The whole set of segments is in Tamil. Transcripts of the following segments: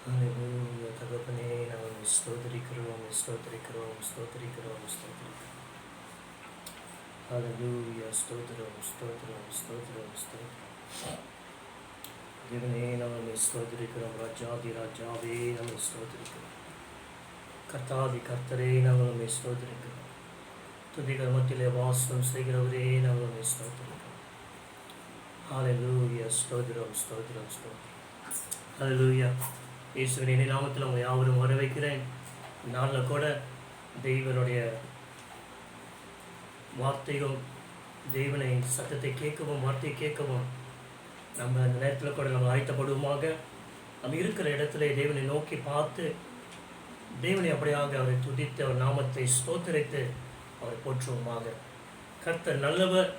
ஹalleluya தகப்பனே நாங்கள் ஸ்தோத்திரிக்கிறோம் ஸ்தோத்திரிக்கிறோம் ஸ்தோத்திரிக்கிறோம் ஸ்தோத்திரிக்கிறோம் ஹalleluya ஸ்தோத்திரம் ஸ்தோத்திரம் ஸ்தோத்திரம் ஸ்தோத்திரம் தேவனே நாங்கள் ஸ்தோத்திரிக்கிறோம் ராஜாதி ராஜாவே நாங்கள் ஸ்தோத்திரிக்கிறோம் கர்த்தாதி கர்த்தரே நாங்கள் ஸ்தோத்திரிக்கிறோம் துதிகள் மத்தியிலே வாசம் செய்கிறவரே நாங்கள் ஸ்தோத்திரிக்கிறோம் ஹalleluya ஸ்தோத்திரம் ஸ்தோத்திரம் ஸ்தோத்திரம் ஹalleluya இயேசுவின் நாமத்தில் உங்கள் யாவரும் வர வைக்கிறேன். நாளில் கூட தெய்வனுடைய வார்த்தையும் தெய்வனை சத்தத்தை கேட்கவும் வார்த்தையை கேட்கவும் நம்ம அந்த நேரத்தில் கூட நம்ம ஆயத்தப்படுவோமாக. நம்ம இருக்கிற இடத்துல தெய்வனை நோக்கி பார்த்து தெய்வனை அப்படியாக அவரை துதித்து அவர் நாமத்தை ஸ்தோத்தரித்து அவரை போற்றுவோமாக. கர்த்தர் நல்லவர்,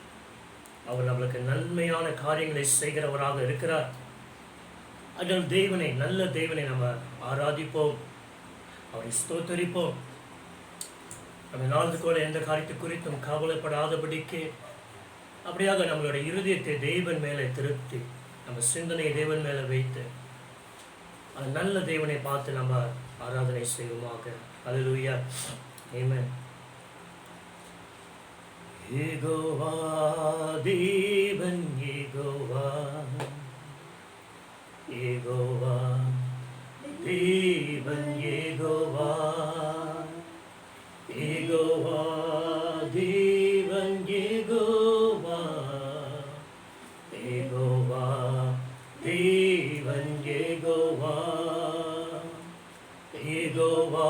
அவர் நம்மளுக்கு நன்மையான காரியங்களை செய்கிறவராக இருக்கிறார். அதனால் தேவனை நல்ல தேவனை நம்ம ஆராதிப்போம், அவரை ஸ்தோத்தரிப்போம். நம்ம நாளுக்கு கூட எந்த காரியத்தை குறித்தும் கவலைப்படாதபடிக்கு அப்படியாக நம்மளுடைய இருதயத்தை தேவன் மேலே திருப்தி நம்ம சிந்தனையை தேவன் மேலே வைத்து அந்த நல்ல தேவனை பார்த்து நம்ம ஆராதனை செய்வோமாக. ஹல்லேலூயா, ஆமென். யெகோவா தேவன் யெகோவா, யெகோவா தேவன் யெகோவா, யெகோவா தேவன் யெகோவா, யெகோவா தேவன் யெகோவா, யெகோவா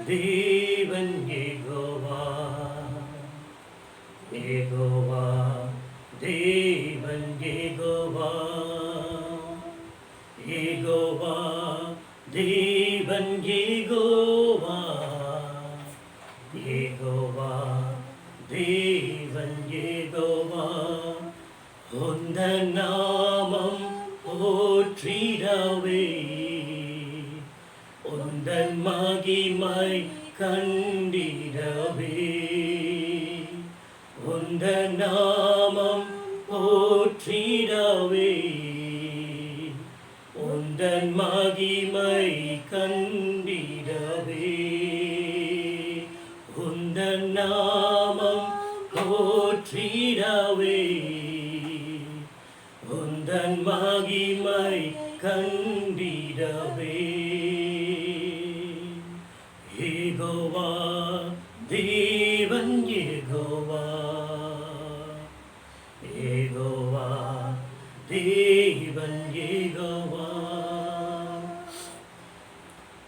தேவன் யெகோவா, யெகோவா தேவன் யெகோவா, யெகோவா தேவன் யெகோவா, யெகோவா தேவன் யெகோவா. உந்தன் நாமம் போற்றிடவே, உந்தன் மகிமை கண்டிடவே, உந்தன் நாமம் போற்றிடவே, உந்தன் மகிமை கண்டிடவே, உந்தன் நாமம் போற்றிடவே, உந்தன் மகிமை கண்டிடவே. யெகோவா தேவன் யெகோவா, யெகோவா தேவன் யெகோவா.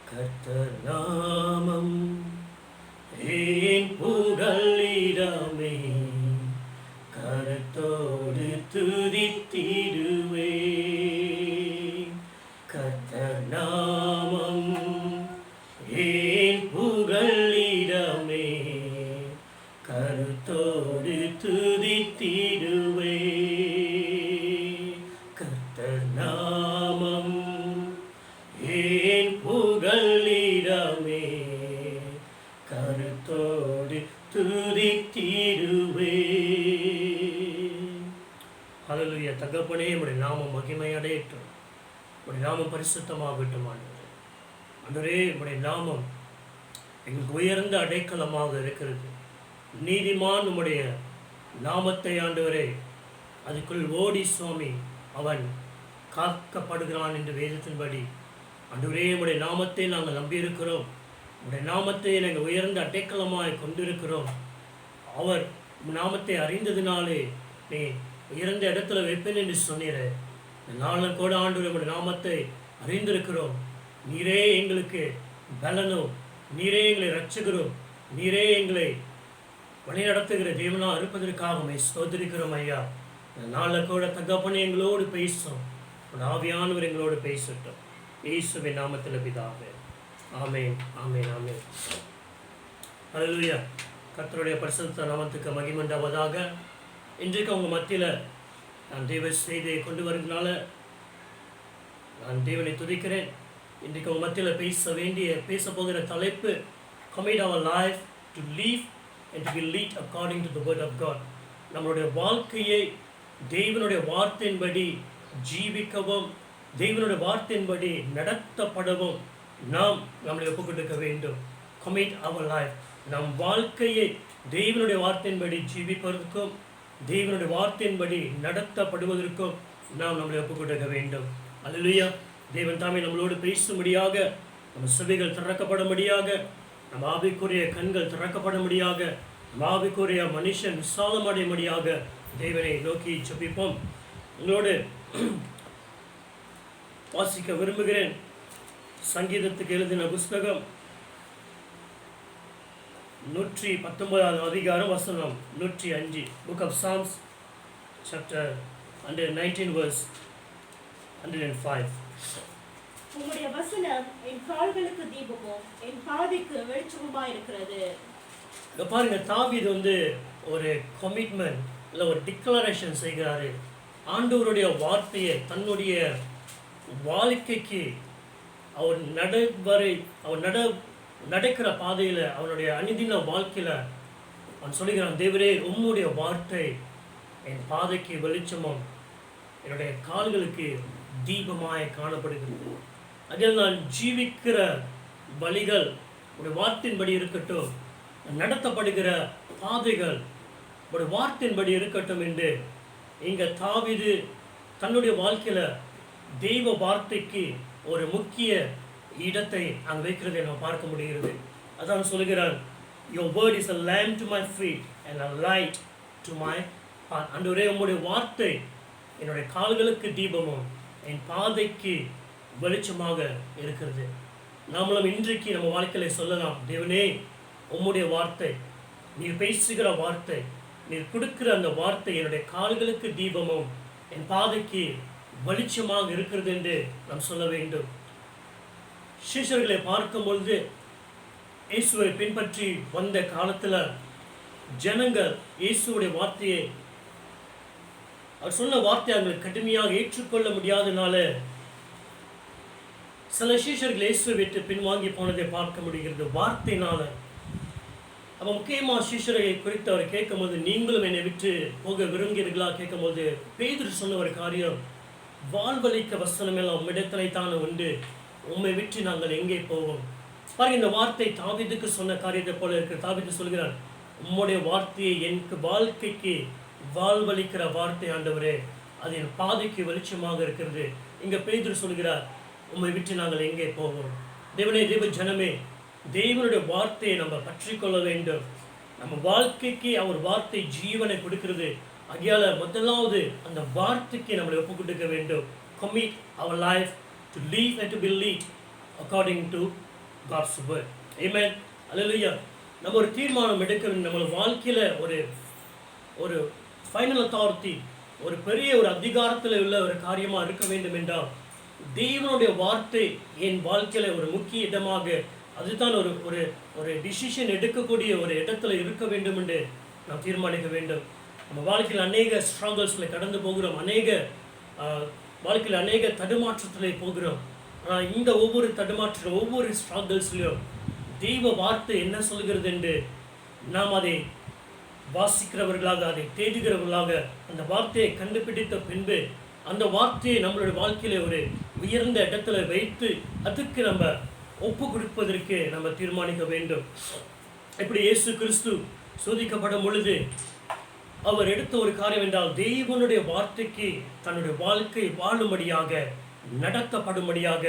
கர்த்தர் நாமம் என் புகலிடமே, கருத்தோடு துதித்திடுவே. கர்த்தர் நாமம் என் புகலிடமே, கருத்தோடு துதித்திடுவே. கர்த்தர் நாமம் என் புகலிடமே, கருத்தோடு துதித்திடுவே. ஹல்லேலூயா. தகப்பனே, உம்முடைய நாமம் மகிமையடையட்டும், உம்முடைய நாமம் பரிசுத்தமாகட்டும். ஆண்டவரே, உம்முடைய நாமம் எங்களுக்கு உயர்ந்த அடைக்கலமாக இருக்கிறது. நீதிமான் உம்முடைய நாமத்தை ஆண்டவரே அதுக்குள் ஓடி சுவாமி அவன் காக்கப்படுகிறான் என்று வேதத்தின்படி ஆண்டவரே உம்முடைய நாமத்தை நாங்கள் நம்பியிருக்கிறோம். உம்முடைய நாமத்தை நாங்கள் உயர்ந்த அடைக்கலமாய் கொண்டிருக்கிறோம். அவர் நாமத்தை அறிந்ததினாலே நீ உயர்ந்த இடத்துல வைப்பேன் என்று சொன்னீர. இந்த நாளில் கூட ஆண்டவரே உம்முடைய நாமத்தை அறிந்திருக்கிறோம். நீரே எங்களுக்கு பலனும், நீரே எங்களை ரட்சிக்கிறோம், நீரே எங்களை வழிநடத்துகிற தேவனா இருப்பதற்காக ஸ்தோத்திரிக்கிறோம் ஐயா. இந்த நாளில் கூட தகப்பனே எங்களோடு பேசும், ஆவியானவர் எங்களோடு பேசட்டும். இயேசுவின் நாமத்தில் பிதாவே, ஆமென் ஆமென் ஆமென். ஹல்லேலூயா. கர்த்தருடைய பரிசுத்த நாமத்துக்கு மகிமை உண்டாவதாக. இன்றைக்கு அவங்க மத்தியில் நான் தேவ செய்தியை கொண்டு வருகிறதுனால நான் தேவனை துதிக்கிறேன். இன்றைக்கு உங்கள் மத்தியில் பேச போகிற தலைப்பு commit our life to live and to be lead according to the word of God. நம்மளுடைய வாழ்க்கையை தேவனுடைய வார்த்தையின்படி ஜீவிக்கவும் தேவனுடைய வார்த்தையின்படி நடத்தப்படவும் நாம் நம்மளை ஒப்புக் கொடுக்க வேண்டும். commit our life, நம் வாழ்க்கையை தேவனுடைய வார்த்தையின்படி ஜீவிப்பதற்கும் தேவனுடைய வார்த்தையின்படி நடத்தப்படுவதற்கும் நாம் நம்மளை ஒப்புக் கொடுக்க வேண்டும். அல்லேலூயா. தேவன் தாமே நம்மளோடு பேசும்படியாக, நம்ம செவிகள் திறக்கப்படும்படியாக, நம்ம ஆவிக்குரிய கண்கள் திறக்கப்படும்படியாக, நம்ம ஆவிக்குரிய மனுஷன் விசாலமடையும்படியாக தேவனை நோக்கி ஜெபிப்போம். உங்களோடு வாசிக்க விரும்புகிறேன். சங்கீதத்துக்கு எழுதின புஸ்தகம் 119 அதிகாரம் வசனம் 105. Book of Psalms chapter 119 verse 105. உம்முடைய வசனம் என் கால்களுக்கு தீபமும் என் பாதைக்கு வெளிச்சமுமாய் இருக்கிறது. இங்க பாருங்க, தாவீது ஒரு கமிட்மெண்ட் இல்லை ஒரு டிக்ளரேஷன் செய்கிறாரு. ஆண்டவருடைய வார்த்தையை தன்னுடைய வாழ்க்கைக்கு அவர் நடக்கிற பாதையில் அவனுடைய அனுதின வாழ்க்கையில் அவன் சொல்லுகிறான், தேவரே உம்முடைய வார்த்தை என் பாதைக்கு வெளிச்சமும் என்னுடைய கால்களுக்கு தீபமாய் காணப்படுகிறது. அதில் நான் ஜீவிக்கிற வழிகள் ஒரு வார்த்தையின்படி இருக்கட்டும், நடத்தப்படுகிற பாதைகள் ஒரு வார்த்தையின்படி இருக்கட்டும் என்று இங்கே தாவீது தன்னுடைய வாழ்க்கையில் தெய்வ வார்த்தைக்கு ஒரு முக்கிய இடத்தை அங்கே வைக்கிறதை நம்ம பார்க்க முடிகிறது. அதான் சொல்லுகிறார், your word is a lamp to my feet and a light to my path. ஆண்டவரே உம்முடைய வார்த்தை என்னுடைய கால்களுக்கு தீபமும் என் பாதைக்கு வெளிச்சமாக இருக்கிறது. நாமளும் இன்றைக்கு நம்ம வாழ்க்கையில சொல்லலாம், தேவனே உம்முடைய வார்த்தை, நீர் பேசுகிற வார்த்தை, நீர் கொடுக்கிற அந்த வார்த்தை என்னுடைய கால்களுக்கு தீபமும் என் பாதைக்கு வெளிச்சமாக இருக்கிறது என்று நாம் சொல்ல வேண்டும். சீஷர்களை பார்க்கும் பொழுது இயேசுவை பின்பற்றி வந்த காலத்தில் ஜனங்கள் இயேசுடைய வார்த்தையை, அவர் சொன்ன வார்த்தையை அவங்களுக்கு கடுமையாக ஏற்றுக்கொள்ள முடியாதனால சில சீஷர்கள் இயேசுவை விட்டு பின்வாங்கி போனதை பார்க்க முடிகிறது வார்த்தையினால. அப்போ முக்கியமாக சீஷரை குறித்து அவர் கேட்கும்போது, நீங்களும் என்னை விட்டு போக விரும்புகிறீர்களா கேட்கும்போது பேதுரு சொன்ன ஒரு காரியம், வாழ்வழிக்க வசனமெல்லாம் உம்மிடத்திலே தானே உண்டு, உம்மை விட்டு நாங்கள் எங்கே போவோம். பாருங்க, இந்த வார்த்தை தாவீதுக்கு சொன்ன காரியத்தை போல இருக்கு. தாவீது சொல்கிறார், உம்முடைய வார்த்தையை எனக்கு வாழ்க்கைக்கு வாழ்வழிக்கிற வார்த்தை ஆண்டவரே, அது என் பாதைக்கு வெளிச்சமாக இருக்கிறது. இங்க பேதுரு சொல்கிறார், உம்மை விட்டு நாங்கள் எங்கே போவோம். தேவனே, தேவ ஜனமே, தேவனுடைய வார்த்தையை நம்ம பற்றி கொள்ள வேண்டும். நம்ம வாழ்க்கைக்கு அவர் வார்த்தை ஜீவனை கொடுக்கிறது. அகையால முதலாவது அந்த வார்த்தைக்கு நம்மளை ஒப்பு கொடுக்க வேண்டும். commit our life to live and to be led according to God's word. Amen. Hallelujah. நம்ம ஒரு தீர்மானம் எடுக்க வேண்டும். நம்ம வாழ்க்கையில ஒரு ஃபைனல் அத்தாரிட்டி, ஒரு பெரிய ஒரு அதிகாரத்தில் உள்ள ஒரு காரியமா இருக்க வேண்டும் என்றால் தேவனுடைய வார்த்தை என் வாழ்க்கையில ஒரு முக்கிய இடமாக, அதுதான் ஒரு டிசிஷன் எடுக்கக்கூடிய ஒரு இடத்துல இருக்க வேண்டும் என்று நாம் தீர்மானிக்க வேண்டும். நம்ம வாழ்க்கையில் அநேக ஸ்ட்ரகிள்ஸில் கடந்து போகிறோம், வாழ்க்கையில் அநேக தடுமாற்றத்தில் போகிறோம். ஆனால் இந்த ஒவ்வொரு தடுமாற்றம், ஒவ்வொரு ஸ்ட்ரகிள்ஸ்லையும் தெய்வ வார்த்தை என்ன சொல்கிறது என்று நாம் அதை வாசிக்கிறவர்களாக, அதை தேடுகிறவர்களாக, அந்த வார்த்தையை கண்டுபிடித்த பின்பு அந்த வார்த்தையை நம்மளுடைய வாழ்க்கையில ஒரு உயர்ந்த இடத்துல வைத்து அதுக்கு நம்ம ஒப்பு கொடுப்பதற்கு நம்ம தீர்மானிக்க வேண்டும். இப்படி இயேசு கிறிஸ்து சோதிக்கப்படும் பொழுது அவர் எடுத்த ஒரு காரியம் என்றால் தேவனுடைய வார்த்தைக்கு தன்னுடைய வாழ்க்கை வாழும்படியாக, நடத்தப்படும்படியாக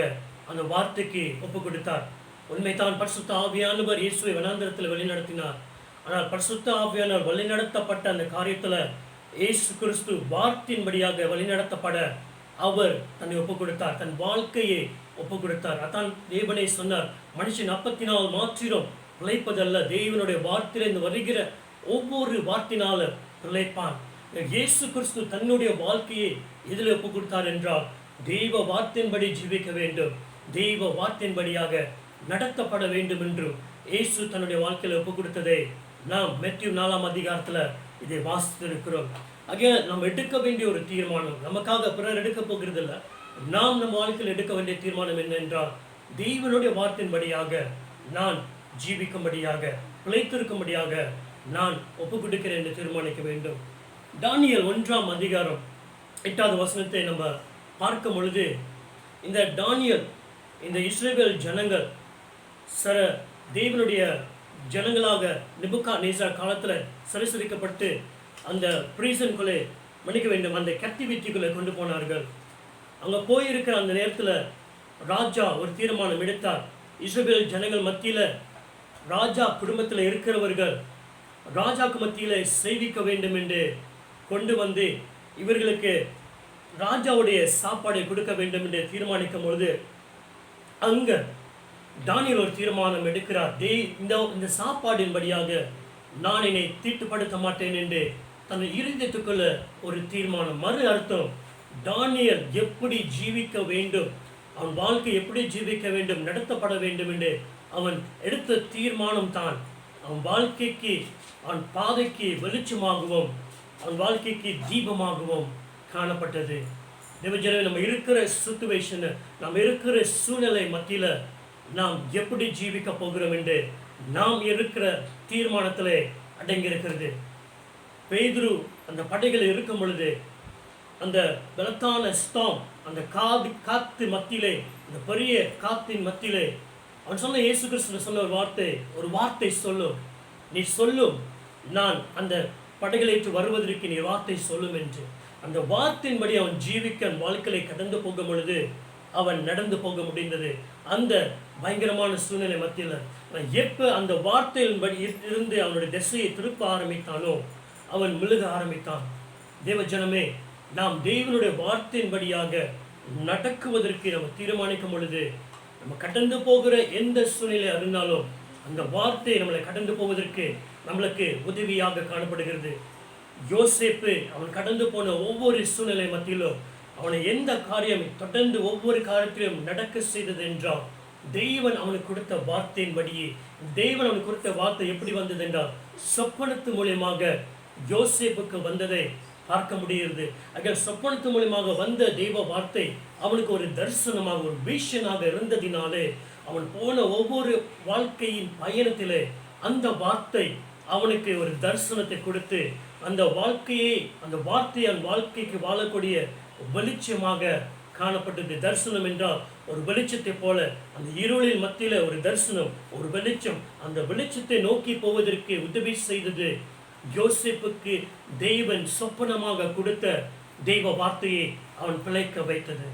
அந்த வார்த்தைக்கு ஒப்பு கொடுத்தார். உண்மைதான், பரிசுத்த ஆவியானவர் இயேசுவை வனாந்திரத்தில் வழிநடத்தினார். ஆனால் பரிசுத்த ஆவியானவர் வழிநடத்தப்பட்ட அந்த காரியத்தில் இயேசு கிறிஸ்து வார்த்தையின்படியாக வழிநடத்தப்பட அவர் தன்னை ஒப்பு கொடுத்தார், தன் வாழ்க்கையை ஒப்பு கொடுத்தார். அதான் தேவனே சொன்னார், மனுஷன் அப்பத்தினால் மாத்திரம் பிழைப்பதல்ல, தேவனுடைய வார்த்தையிலிருந்து வருகிற ஒவ்வொரு வார்த்தையினால பிழைப்பான். இயேசு கிறிஸ்து தன்னுடைய வாழ்க்கையை இதில் ஒப்பு கொடுத்தார் என்றால் தெய்வ வார்த்தையின்படி ஜீவிக்க வேண்டும், தெய்வ வார்த்தையின்படியாக நடத்தப்பட வேண்டும் என்று இயேசு தன்னுடைய வாழ்க்கையில் ஒப்பு கொடுத்ததை நாம் மத்தேயு 4 அதிகாரத்தில் இதை வாசித்திருக்கிறோம். ஆகிய நாம் எடுக்க வேண்டிய ஒரு தீர்மானம், நமக்காக பிறர் எடுக்க போகிறது இல்லை, நாம் நம் வாழ்க்கையில் எடுக்க வேண்டிய தீர்மானம் என்னென்றால் தெய்வனுடைய வார்த்தையின்படியாக நான் ஜீவிக்கும்படியாக, பிழைத்திருக்கும்படியாக நான் ஒப்பு கொடுக்கிறேன் என்று தீர்மானிக்க வேண்டும். தானியேல் 1 அதிகாரம் 8வது வசனத்தை நம்ம பார்க்கும் பொழுது இந்த தானியேல் இந்த இஸ்ரவேல் ஜனங்கள் தேவனுடைய ஜனங்களாக நேபுகாத்நேசர் காலத்தில் சிறைசிரிக்கப்பட்டு அந்த பிரிசனுக்குள்ளே மன்னிக்க வேண்டும் அந்த கேப்டிவிட்டிக்குள்ளே கொண்டு போனார்கள். அங்கே போயிருக்கிற அந்த நேரத்தில் ராஜா ஒரு தீர்மானம் எடுத்தார். இஸ்ரவேல் ஜனங்கள் மத்தியில் ராஜா குடும்பத்தில் இருக்கிறவர்கள் ராஜாக்கு மத்தியில் சேவிக்க வேண்டும் என்று கொண்டு வந்து இவர்களுக்கு ராஜாவுடைய சாப்பாடை கொடுக்க வேண்டும் என்று தீர்மானிக்கும் பொழுது அங்கே தானியேல் ஒரு தீர்மானம் எடுக்கிறார். இந்த சாப்பாடின்படியாக நான் என்னை தீட்டுப்படுத்த மாட்டேன் என்று தன் இருதயத்துக்குள்ள ஒரு தீர்மானம். மறு அர்த்தம், தானியேல் எப்படி ஜீவிக்க வேண்டும், அவன் வாழ்க்கை எப்படி ஜீவிக்க வேண்டும், நடத்தப்பட வேண்டும் என்று அவன் எடுத்த தீர்மானம் தான் அவன் வாழ்க்கைக்கு அவன் பாதைக்கு வெளிச்சமாகவும் அவன் வாழ்க்கைக்கு தீபமாகவும் காணப்பட்டது. தேவஜனமே, நம்ம இருக்கிற சிச்சுவேஷன், நம்ம இருக்கிற சூழ்நிலை மத்தியில் நாம் எப்படி ஜீவிக்க போகிறோம் என்று நாம் இருக்கிற தீர்மானத்தில் அடங்கியிருக்கிறது. பேதுரு அந்த படைகளில் இருக்கும் பொழுது அந்த பலத்தான ஸ்டாம், அந்த காத்து மத்தியிலே, அந்த பெரிய காத்தின் மத்தியிலே அவன் சொன்ன, இயேசு கிறிஸ்து சொன்ன ஒரு வார்த்தை சொல்லும், நீ சொல்லும், நான் அந்த படைகளேற்று வருவதற்கு நீ வார்த்தை சொல்லும் என்று. அந்த வார்த்தையின்படி அவன் ஜீவிக்க வாழ்க்கையை கடந்து போகும் பொழுது அவன் நடந்து போக முடிந்தது. அந்த பயங்கரமான சூழ்நிலை மத்தியில் எப்போ அந்த வார்த்தையின்படி இருந்து அவனுடைய திசையை திருப்ப ஆரம்பித்தானோ அவன் முழுக ஆரம்பித்தான். தேவஜனமே, நாம் தேவனுடைய வார்த்தையின்படியாக நடக்குவதற்கு நம்ம தீர்மானிக்கும் பொழுது நம்ம கடந்து போகிற எந்த சூழ்நிலை இருந்தாலும் அந்த வார்த்தை நம்மளை கடந்து போவதற்கு நம்மளுக்கு உதவியாக காணப்படுகிறது. யோசேப்பு அவன் கடந்து போன ஒவ்வொரு சூழ்நிலை மத்தியிலும் அவனை எந்த காரியம் தொடர்ந்து ஒவ்வொரு காரியத்திலும் நடக்க செய்தது என்றால் தெய்வன் அவனுக்கு கொடுத்த வார்த்தையின்படியே. தெய்வன் அவனுக்கு கொடுத்த வார்த்தை எப்படி வந்தது என்றால் சொப்பனத்து மூலியமாக யோசேப்புக்கு வந்ததை பார்க்க முடிகிறது. சொப்பனத்து மூலியமாக வந்த தெய்வ வார்த்தை அவனுக்கு ஒரு தரிசனமாக, ஒரு விஷனாக இருந்ததினாலே அவன் போன ஒவ்வொரு வாழ்க்கையின் பயணத்திலே அந்த வார்த்தை அவனுக்கு ஒரு தரிசனத்தை கொடுத்து அந்த வார்த்தையை அவன் வாழ்க்கைக்கு வாழக்கூடிய வெளிச்சமாக காணப்பட்டது. தரிசனம் என்றால் ஒரு வெளிச்சத்தை போல அந்த இருளின் மத்தியில் ஒரு தரிசனம், ஒரு வெளிச்சம். அந்த வெளிச்சத்தை நோக்கி போவதற்கு உதவி செய்தது யோசேப்புக்கு தேவன் சொப்பனமாக கொடுத்த தெய்வ வார்த்தையை அவன் பிழைக்க வைத்தது.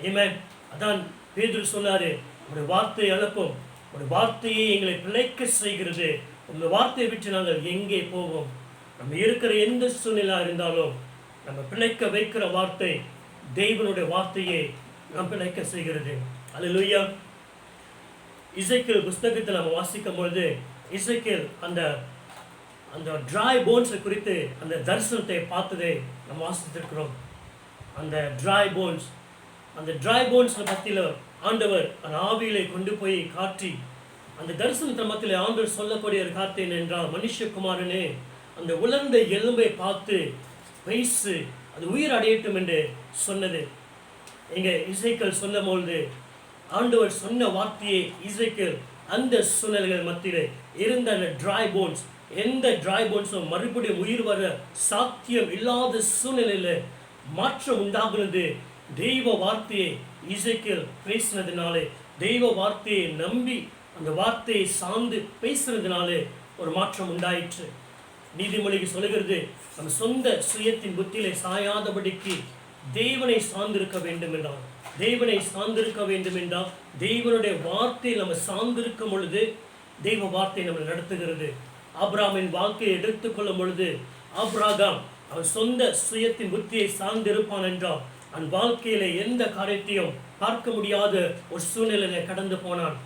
ஆமென். அதான் பேதுரு சொன்னாரு, ஒரு வார்த்தை அனுப்பும், ஒரு வார்த்தையை எங்களை பிழைக்க செய்கிறது. உங்க வார்த்தையை விட்டு நாங்கள் எங்கே போவோம்? நம்ம இருக்கிற எந்த சூழ்நிலை இருந்தாலும் நம்ம பிழைக்க வைக்கிற வார்த்தை தேவனுடைய வார்த்தையை நாம் பிழைக்க செய்கிறது. அல்லேலூயா. எசேக்கியேல் புத்தகத்தில் நம்ம வாசிக்கும் பொழுது எசேக்கியேல் அந்த ட்ரை போன்ஸை குறித்து அந்த தரிசனத்தை பார்த்ததை நம்ம வாசித்திருக்கிறோம். அந்த ட்ரை போன்ஸ் பற்றியில் ஆண்டவர் அந்த ஆவியிலே கொண்டு போய் காட்டி அந்த தரிசனத்தின் மத்தியில் ஆண்டவர் சொல்லக்கூடிய ஒரு கார்த்தை என்றால், மனுஷகுமாரனே, அந்த உலர்ந்த எலும்பை பார்த்து பேசு, அது உயிர் அடையட்டும் என்று சொன்னது. இங்கே எசேக்கியேல் சொல்லும் பொழுது ஆண்டவர் சொன்ன வார்த்தையை எசேக்கியேல் அந்த சூழ்நிலைகள் மத்தியில் இருந்த அந்த ட்ரை போன்ஸ், எந்த ட்ரை போன்ஸும் மறுபடியும் உயிர் வர சாத்தியம் இல்லாத சூழ்நிலையில் மாற்றம் உண்டாகுனது தெய்வ வார்த்தையை எசேக்கியேல் பேசினதுனாலே, தெய்வ வார்த்தையை நம்பி அந்த வார்த்தையை சார்ந்து பேசுறதுனாலே ஒரு மாற்றம் உண்டாயிற்று. நீதிமொழிக்கு சொல்லுகிறது, நம்ம சொந்த சுயத்தின் புத்தியிலே சாயாதபடிக்கு தேவனை சார்ந்திருக்க வேண்டும் என்றால், தேவனை சார்ந்திருக்க வேண்டும் என்றால் தேவனுடைய வார்த்தையை நம்ம சார்ந்திருக்கும் பொழுது தெய்வ வார்த்தை நம்ம நடத்துகிறது. ஆபிரகாமின் வாழ்க்கையை எடுத்துக்கொள்ளும் பொழுது ஆபிரகாம் அவன் சொந்த சுயத்தின் புத்தியை சார்ந்திருப்பான் என்றால் அவன் வாழ்க்கையில எந்த காரியத்தையும் பார்க்க முடியாத ஒரு சூழ்நிலையில கடந்து போனான்.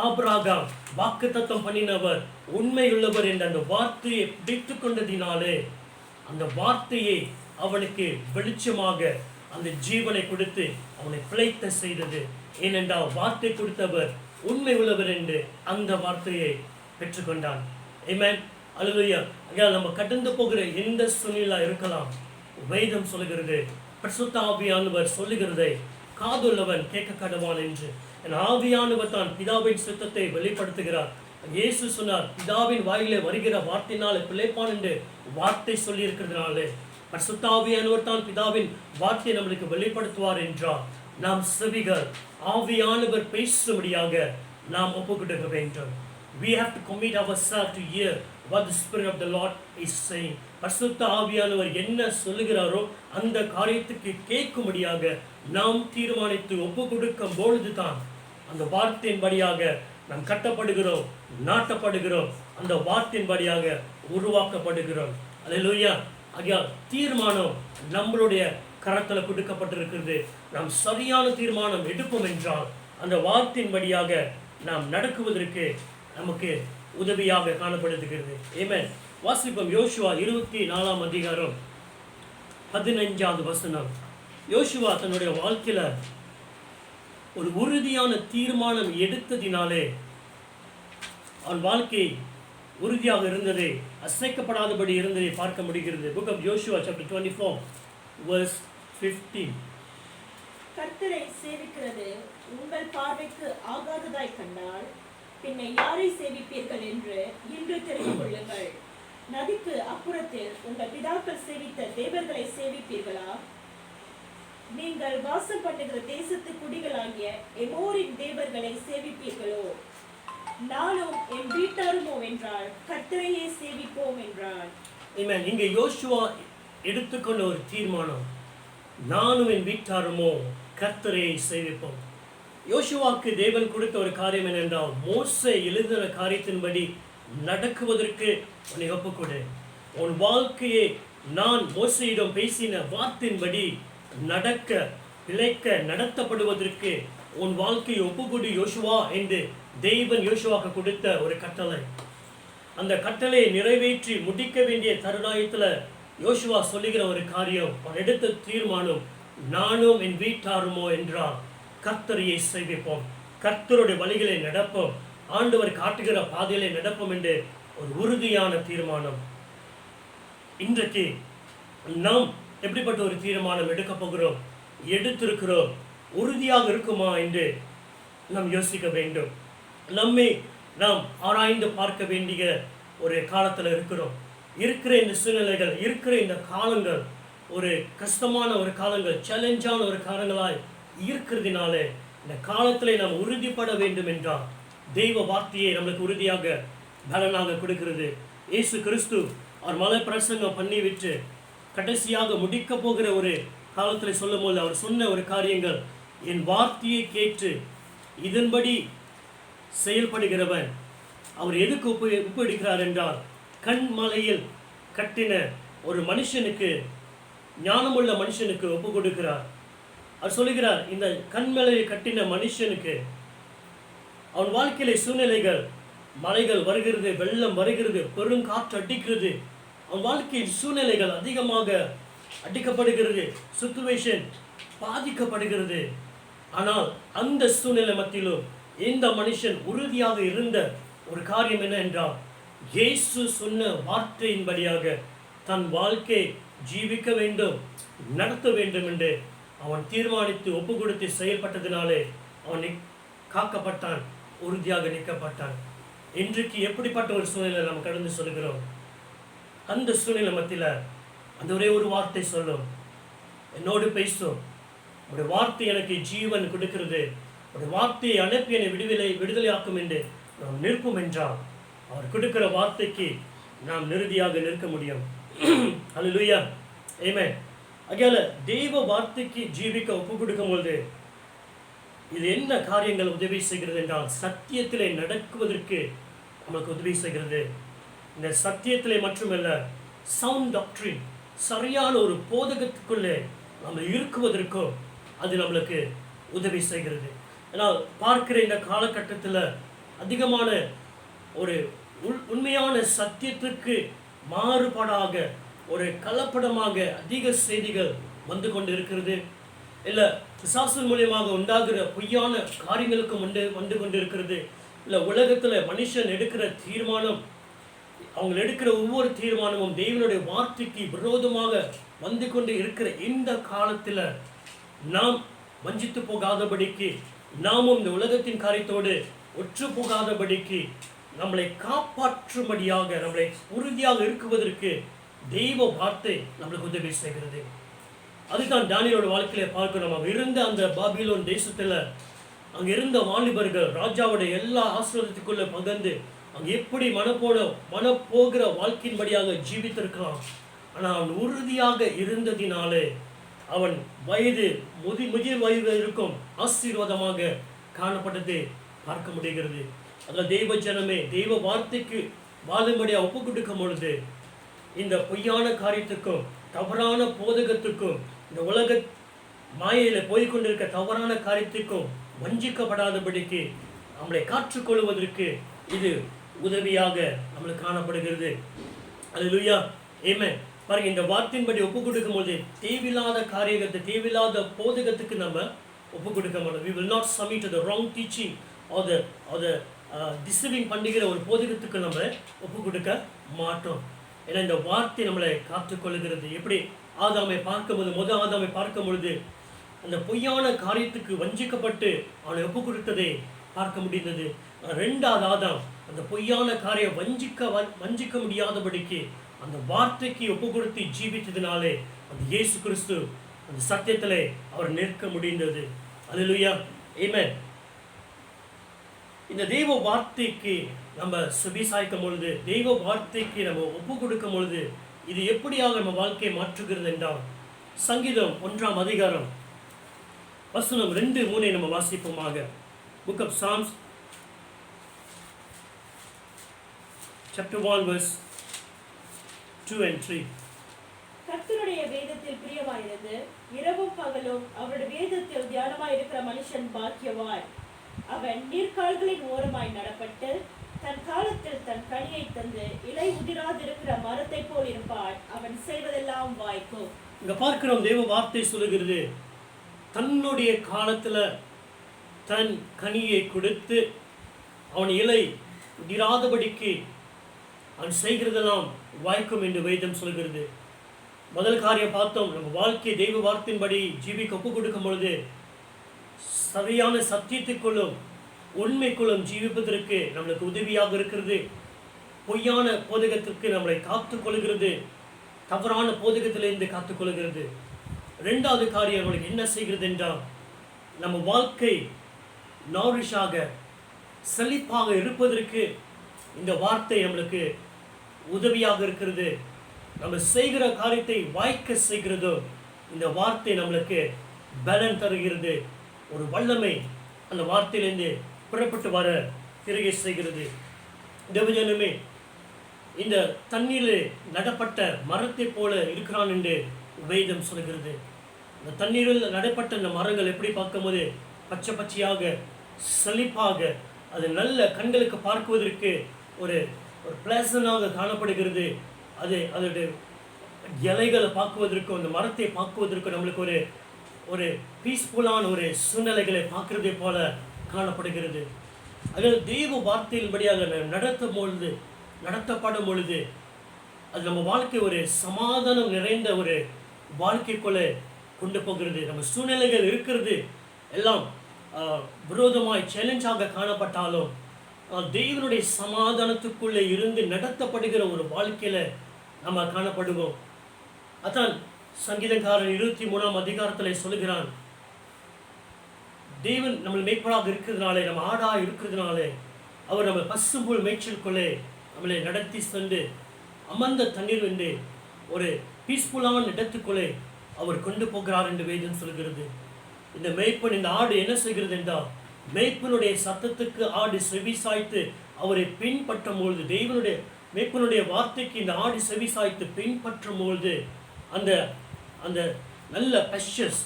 ஆபிரகாம் வாக்குத்தத்தம் பண்ணினவர், உண்மையுள்ளவர் என்ற அந்த வார்த்தையை பிடித்து கொண்டதினாலே அந்த வார்த்தையை அவனுக்கு வெளிச்சமாக அந்த ஜீவனை கொடுத்து அவனை பிழைத்த செய்தது. ஏனென்றால் வார்த்தை கொடுத்தவர் உண்மை உள்ளவர் என்று அந்த வார்த்தையை பெற்றுக்கொண்டான். ஆமென். அல்லேலூயா. நம்ம கடந்து போகிற எந்த சூழ்நிலை இருக்கலாம், வேதம் சொல்லுகிறது, பரிசுத்த ஆவியானவர் சொல்லுகிறதை காதுள்ளவன் கேட்க கடவான் என்று. ஆவியானவர் தான் பிதாவின் சித்தத்தை வெளிப்படுத்துகிறார். இயேசு சொன்னார், பிதாவின் வாயிலே வருகிற வார்த்தையினாலே பிழைப்பான் என்று வார்த்தை சொல்லி இருக்கிறதுனாலே பரிசுத்த ஆவியானவர் தான் பிதாவின் வார்த்தையை நம்மளுக்கு வெளிப்படுத்துவார் என்றார். நாம் செவிகள் ஆவியானவர் பேசும்படியாக நாம் ஒப்புக்கொடுக்க வேண்டும். We have to commit ourselves to hear what the Spirit of the Lord is saying. பரிசுத்த ஆவியானவர் என்ன சொல்லுகிறாரோ அந்த காரியத்துக்கு கேட்கும்படியாக நாம் தீர்மானித்து ஒப்புக்கொடுக்கும் பொழுதுதான் அந்த வார்த்தையின்படியாக நாம் கட்டப்படுகிறோம், நாட்டப்படுகிறோம், அந்த வார்த்தையின்படியாக உருவாக்கப்படுகிறோம். அல்லேலூயா. ஆகையால் தீர்மானம் நம்மளுடைய கரத்தில் கொடுக்கப்பட்டிருக்கிறது. நாம் சரியான தீர்மானம் எடுப்போம் என்றால் அந்த வார்த்தையின்படியாக நாம் நடக்குவதற்கு நமக்கு உதவியாக காணப்படுகிறது. ஆமென். வாசிப்போம். யோசுவா 24 அதிகாரம் 15வது வசனம். யோசுவா தன்னுடைய வாழ்க்கையில ஒரு உறுதியான தீர்மானம் எடுத்ததினாலே அவன் வாழ்க்கை உறுதியாக இருந்ததை, அசைக்கப்படாதபடி இருந்ததை பார்க்க முடிகிறது. புக் ஆஃப் யோசுவா சாப்டர் 24 verse 15. கர்த்தரை சேவிக்கிறது உங்கள் பார்வைக்கு ஆகாததாய் கண்டால் பின்ன யாரை சேவிப்பீர்கள் என்று இன்று தெரிந்து கொள்ளுங்கள். நதிக்கு அப்புறத்தில் உங்கள் பிதாக்கள் சேவித்த தேவர்களை சேவிப்பீர்களா? நீங்கள் வாசம் பண்ணுகிற தேசத்து குடிகளாகிய எமோரின் தேவர்களை சேவிப்பீர்களோ? நானும் என் வீட்டாருமோ என்றால் கர்த்தரையே சேவிப்போம் என்றான். ஆமென். இங்கே யோசுவா எடுத்துக்கொண்ட ஒரு தீர்மானம், நானும் என் வீட்டாருமோ கர்த்தரையை சேவிப்போம். யோசுவாக்கு தேவன் கொடுத்த ஒரு காரியம் என்னென்றால், மோசே எழுதின காரியத்தின்படி நடக்குவதற்கு உன்னை ஒப்புக்கொடு. உன் வாழ்க்கையை நான் மோசேயிடம் பேசின வார்த்தையின்படி நடக்க, பிழைக்க, நடத்தப்படுவதற்கு உன் வாழ்க்கையை ஒப்புக்கொடு யோசுவா என்று தேவன் யோசுவாக்கு கொடுத்த ஒரு கட்டளை. அந்த கட்டளையை நிறைவேற்றி முடிக்க வேண்டிய தருணத்தில் யோசுவா சொல்லுகிற ஒரு காரியம், அவன் எடுத்த தீர்மானம், நானும் என் வீட்டாருமோ என்றால் கர்த்தரையை சேவிப்போம், கர்த்தருடைய வழிகளை நடப்போம், ஆண்டவர் காட்டுகிற பாதைகளை நடப்போம் என்று ஒரு உறுதியான தீர்மானம். இன்றைக்கு நாம் எப்படிப்பட்ட ஒரு தீர்மானம் எடுக்க போகிறோம், எடுத்திருக்கிறோம், உறுதியாக இருக்குமா என்று நாம் யோசிக்க வேண்டும். நம்மை நாம் ஆராய்ந்து பார்க்க வேண்டிய ஒரு காலத்தில் இருக்கிறோம். இருக்கிற இந்த சூழ்நிலைகள், இருக்கிற இந்த காலங்கள் ஒரு கஷ்டமான ஒரு காலங்கள், சேலஞ்சான ஒரு காலங்களாய் இருக்கிறதுனாலே இந்த காலத்திலே நாம் உறுதிப்பட வேண்டும் என்றால் தெய்வ வார்த்தையை நம்மளுக்கு உறுதியாக பலனாக கொடுக்கிறது. இயேசு கிறிஸ்து அவர் மலை பிரசங்கம் பண்ணிவிட்டு கடைசியாக முடிக்க போகிற ஒரு காலத்தில் சொல்லும் போது அவர் சொன்ன ஒரு காரியங்கள், என் வார்த்தையை கேட்டு இதன்படி செயல்படுகிறவன் அவர் எதுக்கு ஒப்பு எடுக்கிறார் என்றால், கண்மலையில் கட்டின ஒரு மனுஷனுக்கு, ஞானமுள்ள மனுஷனுக்கு ஒப்பு கொடுக்கிறார். அவர் சொல்லுகிறார், இந்த கண்மலையில் கட்டின மனுஷனுக்கு அவன் வாழ்க்கையில சூழ்நிலைகள், மலைகள் வருகிறது, வெள்ளம் வருகிறது, பெருங்காற்று அடிக்கிறது, அவன் வாழ்க்கையில் சூழ்நிலைகள் அதிகமாக அடிக்கப்படுகிறது, சிச்சுவேஷன் பாதிக்கப்படுகிறது. ஆனால் அந்த சூழ்நிலை மத்தியிலும் இந்த மனுஷன் உறுதியாக இருந்த ஒரு காரியம் என்ன என்றால், இயேசு சொன்ன வார்த்தையின்படியாக தன் வாழ்க்கை ஜீவிக்க வேண்டும், நடத்த வேண்டும் என்று அவன் தீர்மானித்து ஒப்பு கொடுத்து செயல்பட்டதினாலே அவன் காக்கப்பட்டான், உறுதியாக நிற்கப்பட்டான். இன்றைக்கு எப்படிப்பட்ட ஒரு சூழ்நிலை நம்ம கடந்து சொல்கிறோம்? அந்த சூழ்நிலை மத்தியில் அந்த ஒரே ஒரு வார்த்தை சொல்லும், என்னோடு பேசும், உடைய வார்த்தை எனக்கு ஜீவன் கொடுக்கிறது, உடைய வார்த்தையை அனுப்பி என்னை விடுதலையாக்கும் என்று நாம் நிற்போம் என்றால் அவர் கொடுக்கிற வார்த்தைக்கு நாம் நிறுதியாக நிற்க முடியும். அல்லேலூயா. ஆமென். ஆகையால தெய்வ வார்த்தைக்கு ஜீவிக்க ஒப்பு கொடுக்கும்போது இது என்ன காரியங்கள் உதவி செய்கிறது என்றால், சத்தியத்திலே நடக்குவதற்கு நமக்கு உதவி செய்கிறது. இந்த சத்தியத்திலே மட்டுமல்ல, சவுண்ட் டாக்டரின், சரியான ஒரு போதகத்துக்குள்ளே நம்ம இருக்குவதற்கும் அது நம்மளுக்கு உதவி செய்கிறது. ஏன்னால் பார்க்கிற இந்த காலகட்டத்தில் அதிகமான ஒரு உண்மையான சத்தியத்துக்கு மாறுபாடாக, ஒரு கலப்படமாக அதிக செய்திகள் வந்து கொண்டு இருக்கிறது. இல்லை பிசாசு மூலியமாக உண்டாகிற பொய்யான காரியங்களுக்கும் வந்து கொண்டு இருக்கிறது. இல்லை உலகத்தில் மனுஷன் எடுக்கிற தீர்மானம், அவங்க எடுக்கிற ஒவ்வொரு தீர்மானமும் தேவனுடைய வார்த்தைக்கு விரோதமாக வந்து கொண்டு இருக்கிற இந்த காலத்தில் நாம் வஞ்சித்து போகாதபடிக்கு, நாமும் இந்த உலகத்தின் காரியத்தோடு ஒற்று போகாதபடிக்கு நம்மளை காப்பாற்றும்படியாக, நம்மளை உறுதியாக இருக்குவதற்கு தெய்வ வார்த்தை நம்மளுக்கு உதவி செய்கிறது. அதுதான் தானியேலோட வாழ்க்கையில பார்க்கணும். அவன் இருந்த அந்த பாபிலோன் தேசத்துல அங்க இருந்த வாலிபர்கள் ராஜாவுடைய எல்லா ஆசீர்வாதத்துக்குள்ள பகிர்ந்து அங்க எப்படி மனப்போகிற வாழ்க்கையின்படியாக ஜீவித்திருக்கலாம். ஆனால் அவன் உறுதியாக இருந்ததினாலே அவன் முதிர் வயது இருக்கும் ஆசீர்வாதமாக காணப்பட்டது பார்க்க முடிகிறது. அதில் தெய்வ ஜனமே தெய்வ வார்த்தைக்கு வாழும்படியாக ஒப்பு கொடுக்கும் பொழுது இந்த பொய்யான காரியத்துக்கும் தவறான போதகத்துக்கும் இந்த உலக மாயையில போய்கொண்டிருக்க தவறான காரியத்துக்கும் வஞ்சிக்கப்படாதபடிக்கு நம்மளை காற்றுக்கொள்வதற்கு இது உதவியாக நம்மளுக்கு காணப்படுகிறது. அல்லேலூயா, ஆமென். பாருங்க, இந்த வார்த்தையின்படி ஒப்பு கொடுக்கும் போது தேவையில்லாத காரியத்தை தேவையில்லாத போதகத்துக்கு நம்ம ஒப்பு கொடுக்க மாட்டோம். we will not submit to the wrong teaching or the deceiving பண்ணுகிற ஒரு போதகத்துக்கு நம்ம ஒப்பு கொடுக்க மாட்டோம். ஏன்னா இந்த வார்த்தை நம்மளை காத்துக்கொள்கிறது. எப்படி ஆதாமை பார்க்கும்போது ஆதாமை பார்க்கும் பொழுது அந்த பொய்யான காரியத்துக்கு வஞ்சிக்கப்பட்டு அவனை ஒப்பு கொடுத்ததை பார்க்க முடிந்தது. ரெண்டாவது ஆதாம் அந்த பொய்யான காரியம் வஞ்சிக்க முடியாதபடிக்கு அந்த வார்த்தைக்கு ஒப்பு கொடுத்து ஜீவித்ததினாலே அந்த இயேசு கிறிஸ்து அந்த சத்தியத்திலே அவர் நிற்க முடிந்தது. அல்லேலூயா, ஆமென். இந்த தெய்வ வார்த்தைக்கு நம்ம செவிசாய்க்கும் பொழுது, தெய்வ வார்த்தைக்கு நம்ம ஒப்பு கொடுக்கும் பொழுது இது எப்படியாக நம்ம வாழ்க்கையை மாற்றுகிறது என்றால், சங்கீதம் 1ஆம் அதிகாரம் வசனம் 2-3 நம்ம வாசிப்போமாக. Book of Psalms chapter 1 verse 2 and 3. கர்த்தருடைய வேதத்தில் பிரியமாயிருந்து இரவும் பகலும் அவருடைய வேதத்தில் தியானமாயிருக்கிற மனுஷன் பாக்கியவான். அவன் நீர்க்கால்களின் ஓரமாய் நடப்பட்டு தன் காலத்தில் தன் கனியை தந்து இலை உதிராதிருக்கிற மரத்தை போல் இருப்பான். அவன் செய்வதெல்லாம் வாய்க்கும். இங்க பார்க்கிறோம், தேவ வார்த்தை சொல்லுகிறது, தன்னுடைய காலத்துல தன் கனியை கொடுத்து அவன் இலை உதிராதபடிக்கு அவன் செய்கிறதெல்லாம் வாய்க்கும் என்று வேதம் சொல்கிறது. முதல் காரியம் பார்த்தோம், நம்ம வாழ்க்கை தெய்வ வார்த்தையின்படி ஜீவிக்க ஒப்பு கொடுக்கும் பொழுது சரியான சத்தியத்துக்குள்ளும் உண்மைக்குள்ளும் ஜீவிப்பதற்கு நம்மளுக்கு உதவியாக இருக்கிறது. பொய்யான போதகத்திற்கு நம்மளை காத்துக்கொள்கிறது, தவறான போதகத்திலிருந்து காத்துக்கொள்கிறது. ரெண்டாவது காரியம் நம்மளுக்கு என்ன செய்கிறது என்றால், நம்ம வாழ்க்கை நௌரிஷாக செழிப்பாக இருப்பதற்கு இந்த வார்த்தை நம்மளுக்கு உதவியாக இருக்கிறது. நம்ம செய்கிற காரியத்தை வாய்க்க செய்கிறதோ இந்த வார்த்தை நம்மளுக்கு பலன் தருகிறது. ஒரு வல்லமை அந்த வார்த்தையிலிருந்து புறப்பட்டு வர கிரியை செய்கிறது. தேவஜனமே, இந்த தண்ணீரில் நடப்பட்ட மரத்தை போல இருக்கிறான் என்று வேதம் சொல்கிறது. இந்த தண்ணீரில் நடப்பட்ட இந்த மரங்கள் எப்படி பார்க்கும்போது பச்சை பச்சையாக செழிப்பாக அது நல்ல கண்களுக்கு பார்க்குவதற்கு ஒரு பிளசனாக காணப்படுகிறது. அதோடைய இலைகளை பார்க்குவதற்கும் அந்த மரத்தை பார்க்குவதற்கும் நம்மளுக்கு ஒரு பீஸ்ஃபுல்லான ஒரு சூழ்நிலைகளை பார்க்கறதை போல காணப்படுகிறது. அதாவது தெய்வ வார்த்தையின்படியாக நடத்தப்படும் பொழுது அது நம்ம வாழ்க்கை ஒரு சமாதானம் நிறைந்த ஒரு வாழ்க்கைக்குள்ளே கொண்டு போகிறது. நம்ம சூழ்நிலைகள் இருக்கிறது எல்லாம் விரோதமாய் சேலஞ்சாக காணப்பட்டாலும் தெய்வனுடைய சமாதானத்துக்குள்ளே இருந்து நடத்தப்படுகிற ஒரு வாழ்க்கையில நம்ம காணப்படுவோம். அதான் சங்கீதக்காரன் 23ஆம் அதிகாரத்தில் சொல்லுகிறான், தேவன் நம்ம மேய்ப்பராக இருக்கிறதுனாலே, நம்ம ஆடா இருக்கிறதுனாலே அவர் நம்ம பசும்புல் மேய்ச்சலுக்குள்ளே நம்மளை நடத்தி சென்று அமர்ந்த தண்ணீர் என்று ஒரு பீஸ்ஃபுல்லான இடத்துக்குள்ளே அவர் கொண்டு போகிறார் என்று வேதம் சொல்கிறது. இந்த மேய்ப்பன், இந்த ஆடு என்ன செய்கிறது என்றால், மேய்ப்பனுடைய சத்தத்துக்கு ஆடு செவி சாய்த்து அவரை பின்பற்றும் பொழுது, தேவனுடைய மேய்ப்பனுடைய வார்த்தைக்கு இந்த ஆடு செவி சாய்த்து பின்பற்றும் பொழுது அந்த அந்த நல்ல பஷஸ்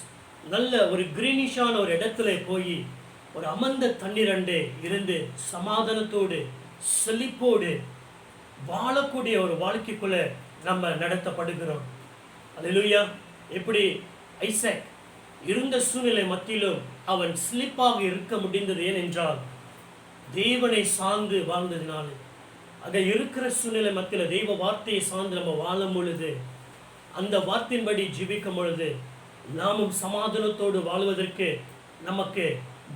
நல்ல ஒரு கிரீனிஷான ஒரு இடத்துல போய் ஒரு அமர்ந்த தண்ணீரண்டே இருந்து சமாதானத்தோடு செழிப்போடு வாழக்கூடிய ஒரு வாழ்க்கைக்குள்ள நம்ம நடத்தப்படுகிறோம். அல்லேலூயா. எப்படி ஐசக் இருந்த சூழ்நிலை மத்தியிலும் அவன் செழிப்பாக இருக்க முடிந்தது ஏனென்றால் தேவனை சார்ந்து வாழ்ந்ததினால. அங்கே இருக்கிற சூழ்நிலை மத்தியில் தெய்வ வார்த்தையை சார்ந்து நம்ம வாழும் பொழுது, அந்த வார்த்தையின்படி ஜீவிக்கும் பொழுது நாமும் சமாதானத்தோடு வாழ்வதற்கு நமக்கு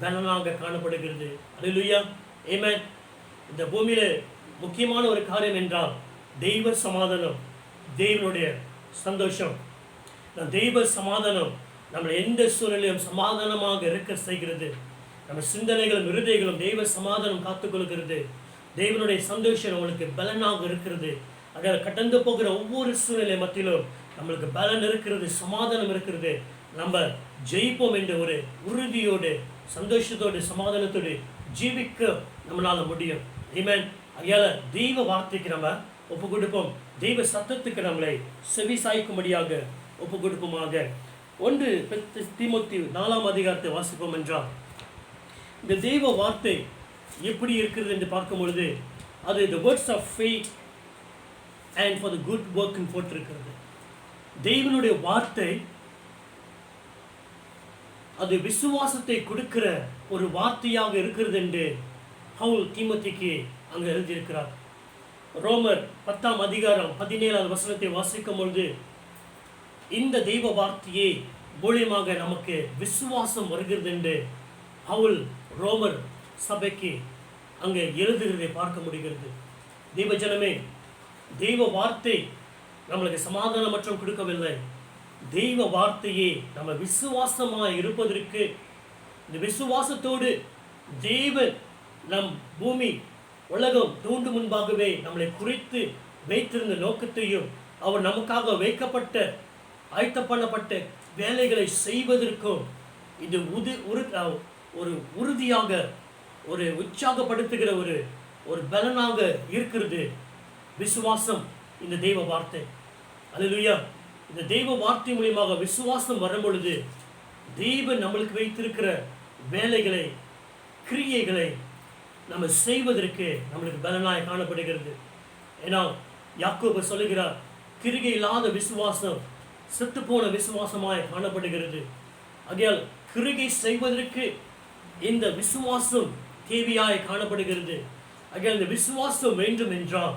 பலனாக காணப்படுகிறது. அல்லேலூயா, ஆமென். இந்த பூமியில முக்கியமான ஒரு காரியம் என்றால் தெய்வ சமாதானம், தேவனுடைய சந்தோஷம். தெய்வ சமாதானம் நம்மளை எந்த சூழ்நிலையும் சமாதானமாக இருக்க செய்கிறது. நம்ம சிந்தனைகளும் இருதயங்களும் தெய்வ சமாதானம் காத்துக்கொள்கிறது. தெய்வனுடைய சந்தோஷம் நம்மளுக்கு பலனாக இருக்கிறது. அதில் கடந்து போகிற ஒவ்வொரு சூழ்நிலை மத்தியிலும் நம்மளுக்கு பலன் இருக்கிறது, சமாதானம் இருக்கிறது. நம்ம ஜெயிப்போம் என்ற ஒரு உறுதியோடு, சந்தோஷத்தோடு, சமாதானத்தோடு ஜீவிக்க நம்மளால முடியும். ஆமென். ஐயால தெய்வ வார்த்தைக்கு நம்ம ஒப்பு கொடுப்போம். தெய்வ சத்தத்துக்கு நம்மளை செவி சாய்க்கும்படியாக ஒப்பு கொடுப்போமாக. 1 தீமோத்தேயு 4ஆம் அதிகாரத்தை வாசிப்போம் என்றால், இந்த தெய்வ வார்த்தை எப்படி இருக்கிறது என்று பார்க்கும் பொழுது அது the words of faith and for the good work போட்டிருக்கிறது. தெய்வனுடைய வார்த்தை அது விசுவாசத்தை கொடுக்கிற ஒரு வார்த்தையாக இருக்கிறது என்று பவுல் தீமோத்தேயுக்கு அங்கு எழுதியிருக்கிறார். ரோமர் 10ஆம் அதிகாரம் 17ஆவது வசனத்தை வாசிக்கும் பொழுது இந்த தெய்வ வார்த்தையே மூலியமாக நமக்கு விசுவாசம் வருகிறது என்று பவுல் ரோமர் சபைக்கு அங்கே எழுதுகிறதை பார்க்க முடிகிறது. தெய்வ ஜனமே, தெய்வ வார்த்தை நம்மளுக்கு சமாதானம் மற்றும் கொடுக்கவில்லை. தெய்வ வார்த்தையே நம்ம விசுவாசமாக இருப்பதற்கு, இந்த விசுவாசத்தோடு தேவன் நம் பூமி உலகம் தோன்றும் முன்பாகவே நம்மளை குறித்து வைத்திருந்த நோக்கத்தையும் அவர் நமக்காக வைக்கப்பட்ட ஆயத்த பண்ணப்பட்ட வேலைகளை செய்வதற்கும் இது ஒரு உறுதியாக, ஒரு உற்சாகப்படுத்துகிற ஒரு பலனாக இருக்கிறது விசுவாசம். இந்த தெய்வ வார்த்தை, அல்லேலூயா. இந்த தெய்வ வார்த்தை மூலியமாக விசுவாசம் வரும் பொழுது தேவன் நம்மளுக்கு வைத்திருக்கிற வேலைகளை, கிரியைகளை நம்ம செய்வதற்கு நம்மளுக்கு பலனாய் காணப்படுகிறது. ஏன்னா யாக்கோபு சொல்லுகிறார், கிரிகை இல்லாத விசுவாசம் செத்துப்போன விசுவாசமாய் காணப்படுகிறது. ஆகையால் கிரிகை செய்வதற்கு இந்த விசுவாசம் தேவையாய் காணப்படுகிறது. ஆகையால் இந்த விசுவாசம் வேண்டும் என்றால்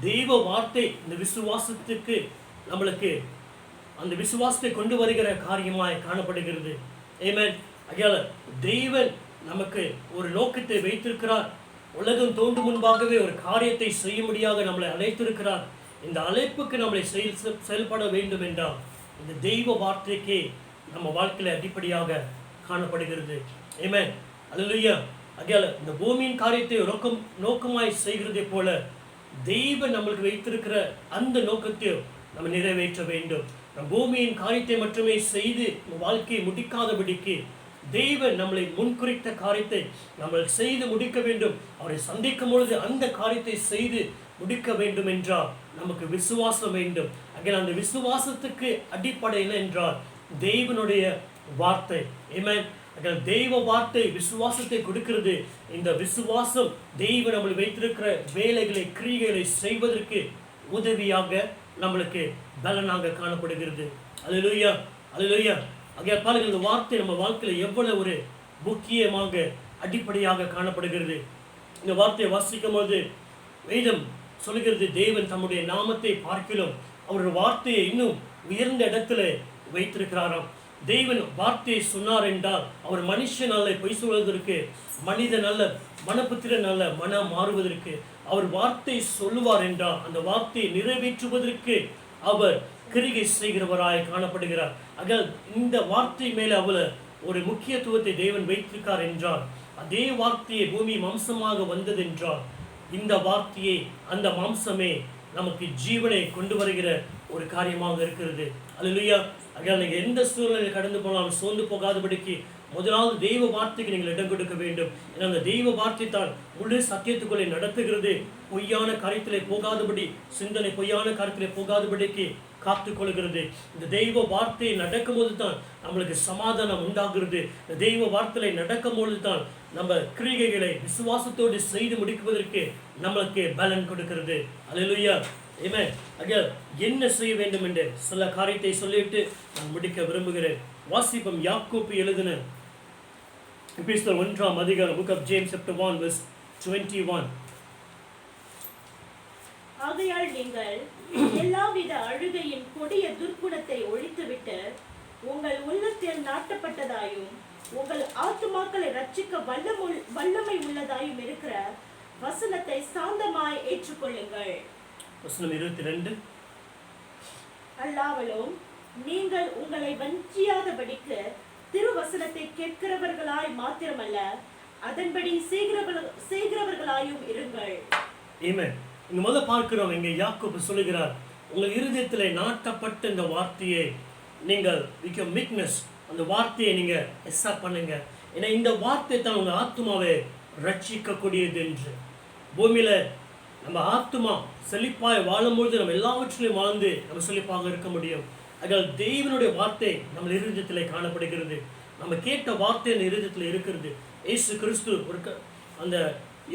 தெய்வ வார்த்தை இந்த விசுவாசத்துக்கு நம்மளுக்கு அந்த விசுவாசத்தை கொண்டு வருகிற காரியமாய் காணப்படுகிறது. ஆமென். ஆகையால் தேவன் நமக்கு ஒரு நோக்கத்தை வைத்திருக்கிறார். உலகம் தோன்றும் முன்பாகவே ஒரு காரியத்தை செய்யும்படியாக நம்மளை அழைத்திருக்கிறார். இந்த அழைப்புக்கு நம்மளை செயல்பட வேண்டும் என்றால் இந்த தெய்வ வார்த்தைக்கே நம்ம வாழ்க்கையில அடிப்படையாக காணப்படுகிறது. ஆமென். அல்லேலூயா. ஆகையால் இந்த பூமியின் காரியத்தை நோக்கமாய் செய்கிறதை போல தெய்வன் நம்மளுக்கு வைத்திருக்கிற அந்த நோக்கத்தை நம்ம நிறைவேற்ற வேண்டும். நம் பூமியின் காரியத்தை மட்டுமே செய்து வாழ்க்கையை முடிக்காதபடிக்கு தேவன் நம்மளை முன்குறித்த காரியத்தை நம்ம செய்து முடிக்க வேண்டும். அவரை சந்திக்கும் பொழுது அந்த காரியத்தை செய்து முடிக்க வேண்டும் என்றால் நமக்கு விசுவாசம் வேண்டும். அந்த விசுவாசத்துக்கு அடிப்படை என்ன என்றால் தேவனுடைய வார்த்தை. ஆமென். தெய்வ வார்த்தை விசுவாசத்தை கொடுக்கிறது. இந்த விசுவாசம் தெய்வம் நம்மளை வைத்திருக்கிற வேலைகளை, கிரியைகளை செய்வதற்கு உதவியாக நம்மளுக்கு பலனாக காணப்படுகிறது. அல்லேலூயா, அல்லேலூயா. ஆகையால் பாருங்கள், இந்த வார்த்தை நம்ம வாழ்க்கையில் எவ்வளவு ஒரு முக்கியமாக அடிப்படையாக காணப்படுகிறது. இந்த வார்த்தையை வாசிக்கும் போது வேதம் சொல்லுகிறது, தேவன் தம்முடைய நாமத்தை பார்க்கிலும் அவருடைய வார்த்தையை இன்னும் உயர்ந்த இடத்துல வைத்திருக்கிறாராம். தேவன் வார்த்தையை சொன்னார் என்றால் அவர் மனுஷன் அல்ல பொய் சொல்வதற்கு, மனிதன் அல்ல, மனப்புத்திரன் அல்ல மனம் மாறுவதற்கு. அவர் வார்த்தை சொல்லுவார் என்றால் அந்த வார்த்தையை நிறைவேற்றுவதற்கு அவர் கிரிகை செய்கிறவராய் காணப்படுகிறார். ஆக இந்த வார்த்தை மேலே அவள் ஒரு முக்கியத்துவத்தை தேவன் வைத்திருக்கார் என்றால், அதே வார்த்தையை பூமி மாம்சமாக வந்ததென்றால் இந்த வார்த்தையை அந்த மாம்சமே நமக்கு ஜீவனை கொண்டு வருகிற ஒரு காரியமாக இருக்கிறது. அல்லேலூயா. ஆகையால் நீங்கள் எந்த சூழ்நிலையில் கடந்து போனாலும் சோர்ந்து போகாதபடிக்கு முதலாவது தெய்வ வார்த்தைக்கு நீங்கள் இடம் கொடுக்க வேண்டும். ஏன்னா அந்த தெய்வ வார்த்தை தான் முழு சத்தியத்துக்குள்ளே நடத்துகிறது. பொய்யான காரியத்திலே போகாதபடி, சிந்தனை பொய்யான காரியத்திலே போகாதபடிக்கு காத்து கொள்கிறது. இந்த தெய்வ வார்த்தை நடக்கும்போது தான் நம்மளுக்கு சமாதானம் உண்டாகிறது. இந்த தெய்வ வார்த்தையை நடக்கும்போது தான் நம்ம கிரிகைகளை விசுவாசத்தோடு செய்து முடிக்குவதற்கு நம்மளுக்கு பலன் கொடுக்கிறது. அல்லேலூயா. ஆமென். என்ன செய்ய வேண்டும் என்று சில காரியத்தை சொல்லிட்டு நான் முடிக்க விரும்புகிறேன். வாசிப்போம். யாக்கோபு எழுதின எபிஸ்டல் 1ஆம் அதிகாரம், book of James chapter 1 verse 21. ஆகையால் நீங்கள் எல்லாவித அழுகையின் கொடிய துர்க்குணத்தை ஒழித்துவிட்டு உங்கள் உள்ளத்தில் நாட்டப்பட்டதாயும் உங்கள் ஆத்துமாக்களை ரட்சிக்க வல்லமை உள்ளதாயும் இருக்கிற வசனத்தை சாந்தமாய் ஏற்றுக்கொள்ளுங்கள். வசனம் 22. அல்லாமலும் நீங்கள் உங்களை வஞ்சியாதபடிக்கு திருவசனத்தை கேட்கிறவர்களாய் மாத்திரமல்ல, அதன்படி செய்கிறவர்களாயும் இருங்கள். ஆமென். இங்க முதல்ல பார்க்கிறோம், இங்க யாக்கோபு சொல்லுகிறார், உங்கள் இருதயத்திலே நாட்டப்பட்ட இந்த வார்த்தையை நீங்கள் மீக்னஸ், அந்த வார்த்தையை நீங்க எஸ்ஸாப் பண்ணுங்க. ஏன்னா இந்த வார்த்தை தான் உங்க ஆத்மாவை ரட்சிக்கக்கூடியது என்று. பூமியில நம்ம ஆத்மா செழிப்பாய் வாழும்பொழுது நம்ம எல்லாவற்றிலையும் வாழ்ந்து நம்ம செழிப்பாக இருக்க முடியும். அதனால் தேவனுடைய வார்த்தை நம்ம இருதயத்திலே காணப்படுகிறது. நம்ம கேட்ட வார்த்தை அந்த இருதயத்தில் இருக்கிறது. இயேசு கிறிஸ்து அந்த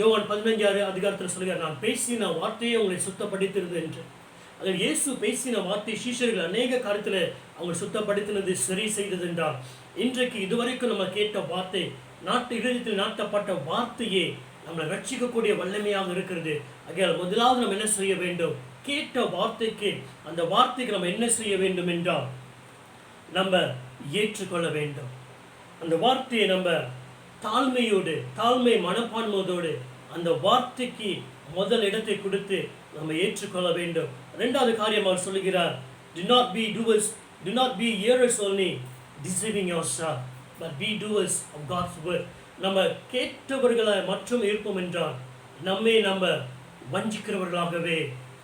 யோவான் 15 அதிகாரத்தில் சொல்கிறார், நான் பேசின வார்த்தையை உங்களை சுத்தப்படுத்துகிறது என்று. அதில் இயேசு பேசின வார்த்தை சீஷர்கள் அநேக காரியத்தில் அவங்க சுத்தப்படுத்தினது, சரி செய்தது என்றால், இன்றைக்கு இதுவரைக்கும் நம்ம கேட்ட வார்த்தை இருதயத்தில் நாட்டப்பட்ட வார்த்தையே நம்மளை ரட்சிக்கக்கூடிய வல்லமையாக இருக்கிறது. ஆகையால் முதலாவது நம்ம என்ன செய்ய வேண்டும்? கேட்ட வார்த்தைக்கு, அந்த வார்த்தைக்கு நம்ம என்ன செய்ய வேண்டும் என்றால் நம்ம ஏற்றுக்கொள்ள வேண்டும். அந்த வார்த்தையை நம்ம தாழ்மை மனப்பான்மையோடு அந்த வார்த்தைக்கு முதல் இடத்தை கொடுத்து நம்ம ஏற்றுக்கொள்ள வேண்டும். இரண்டாவது காரியம் அவர் சொல்லுகிறார், do not be hearers only, deceiving yourself, but be doers of God's word. நம்ம கேட்டவர்களாய் மற்றும் இருப்போம் என்றால் நம்ம வஞ்சிக்கிறவர்களாகவே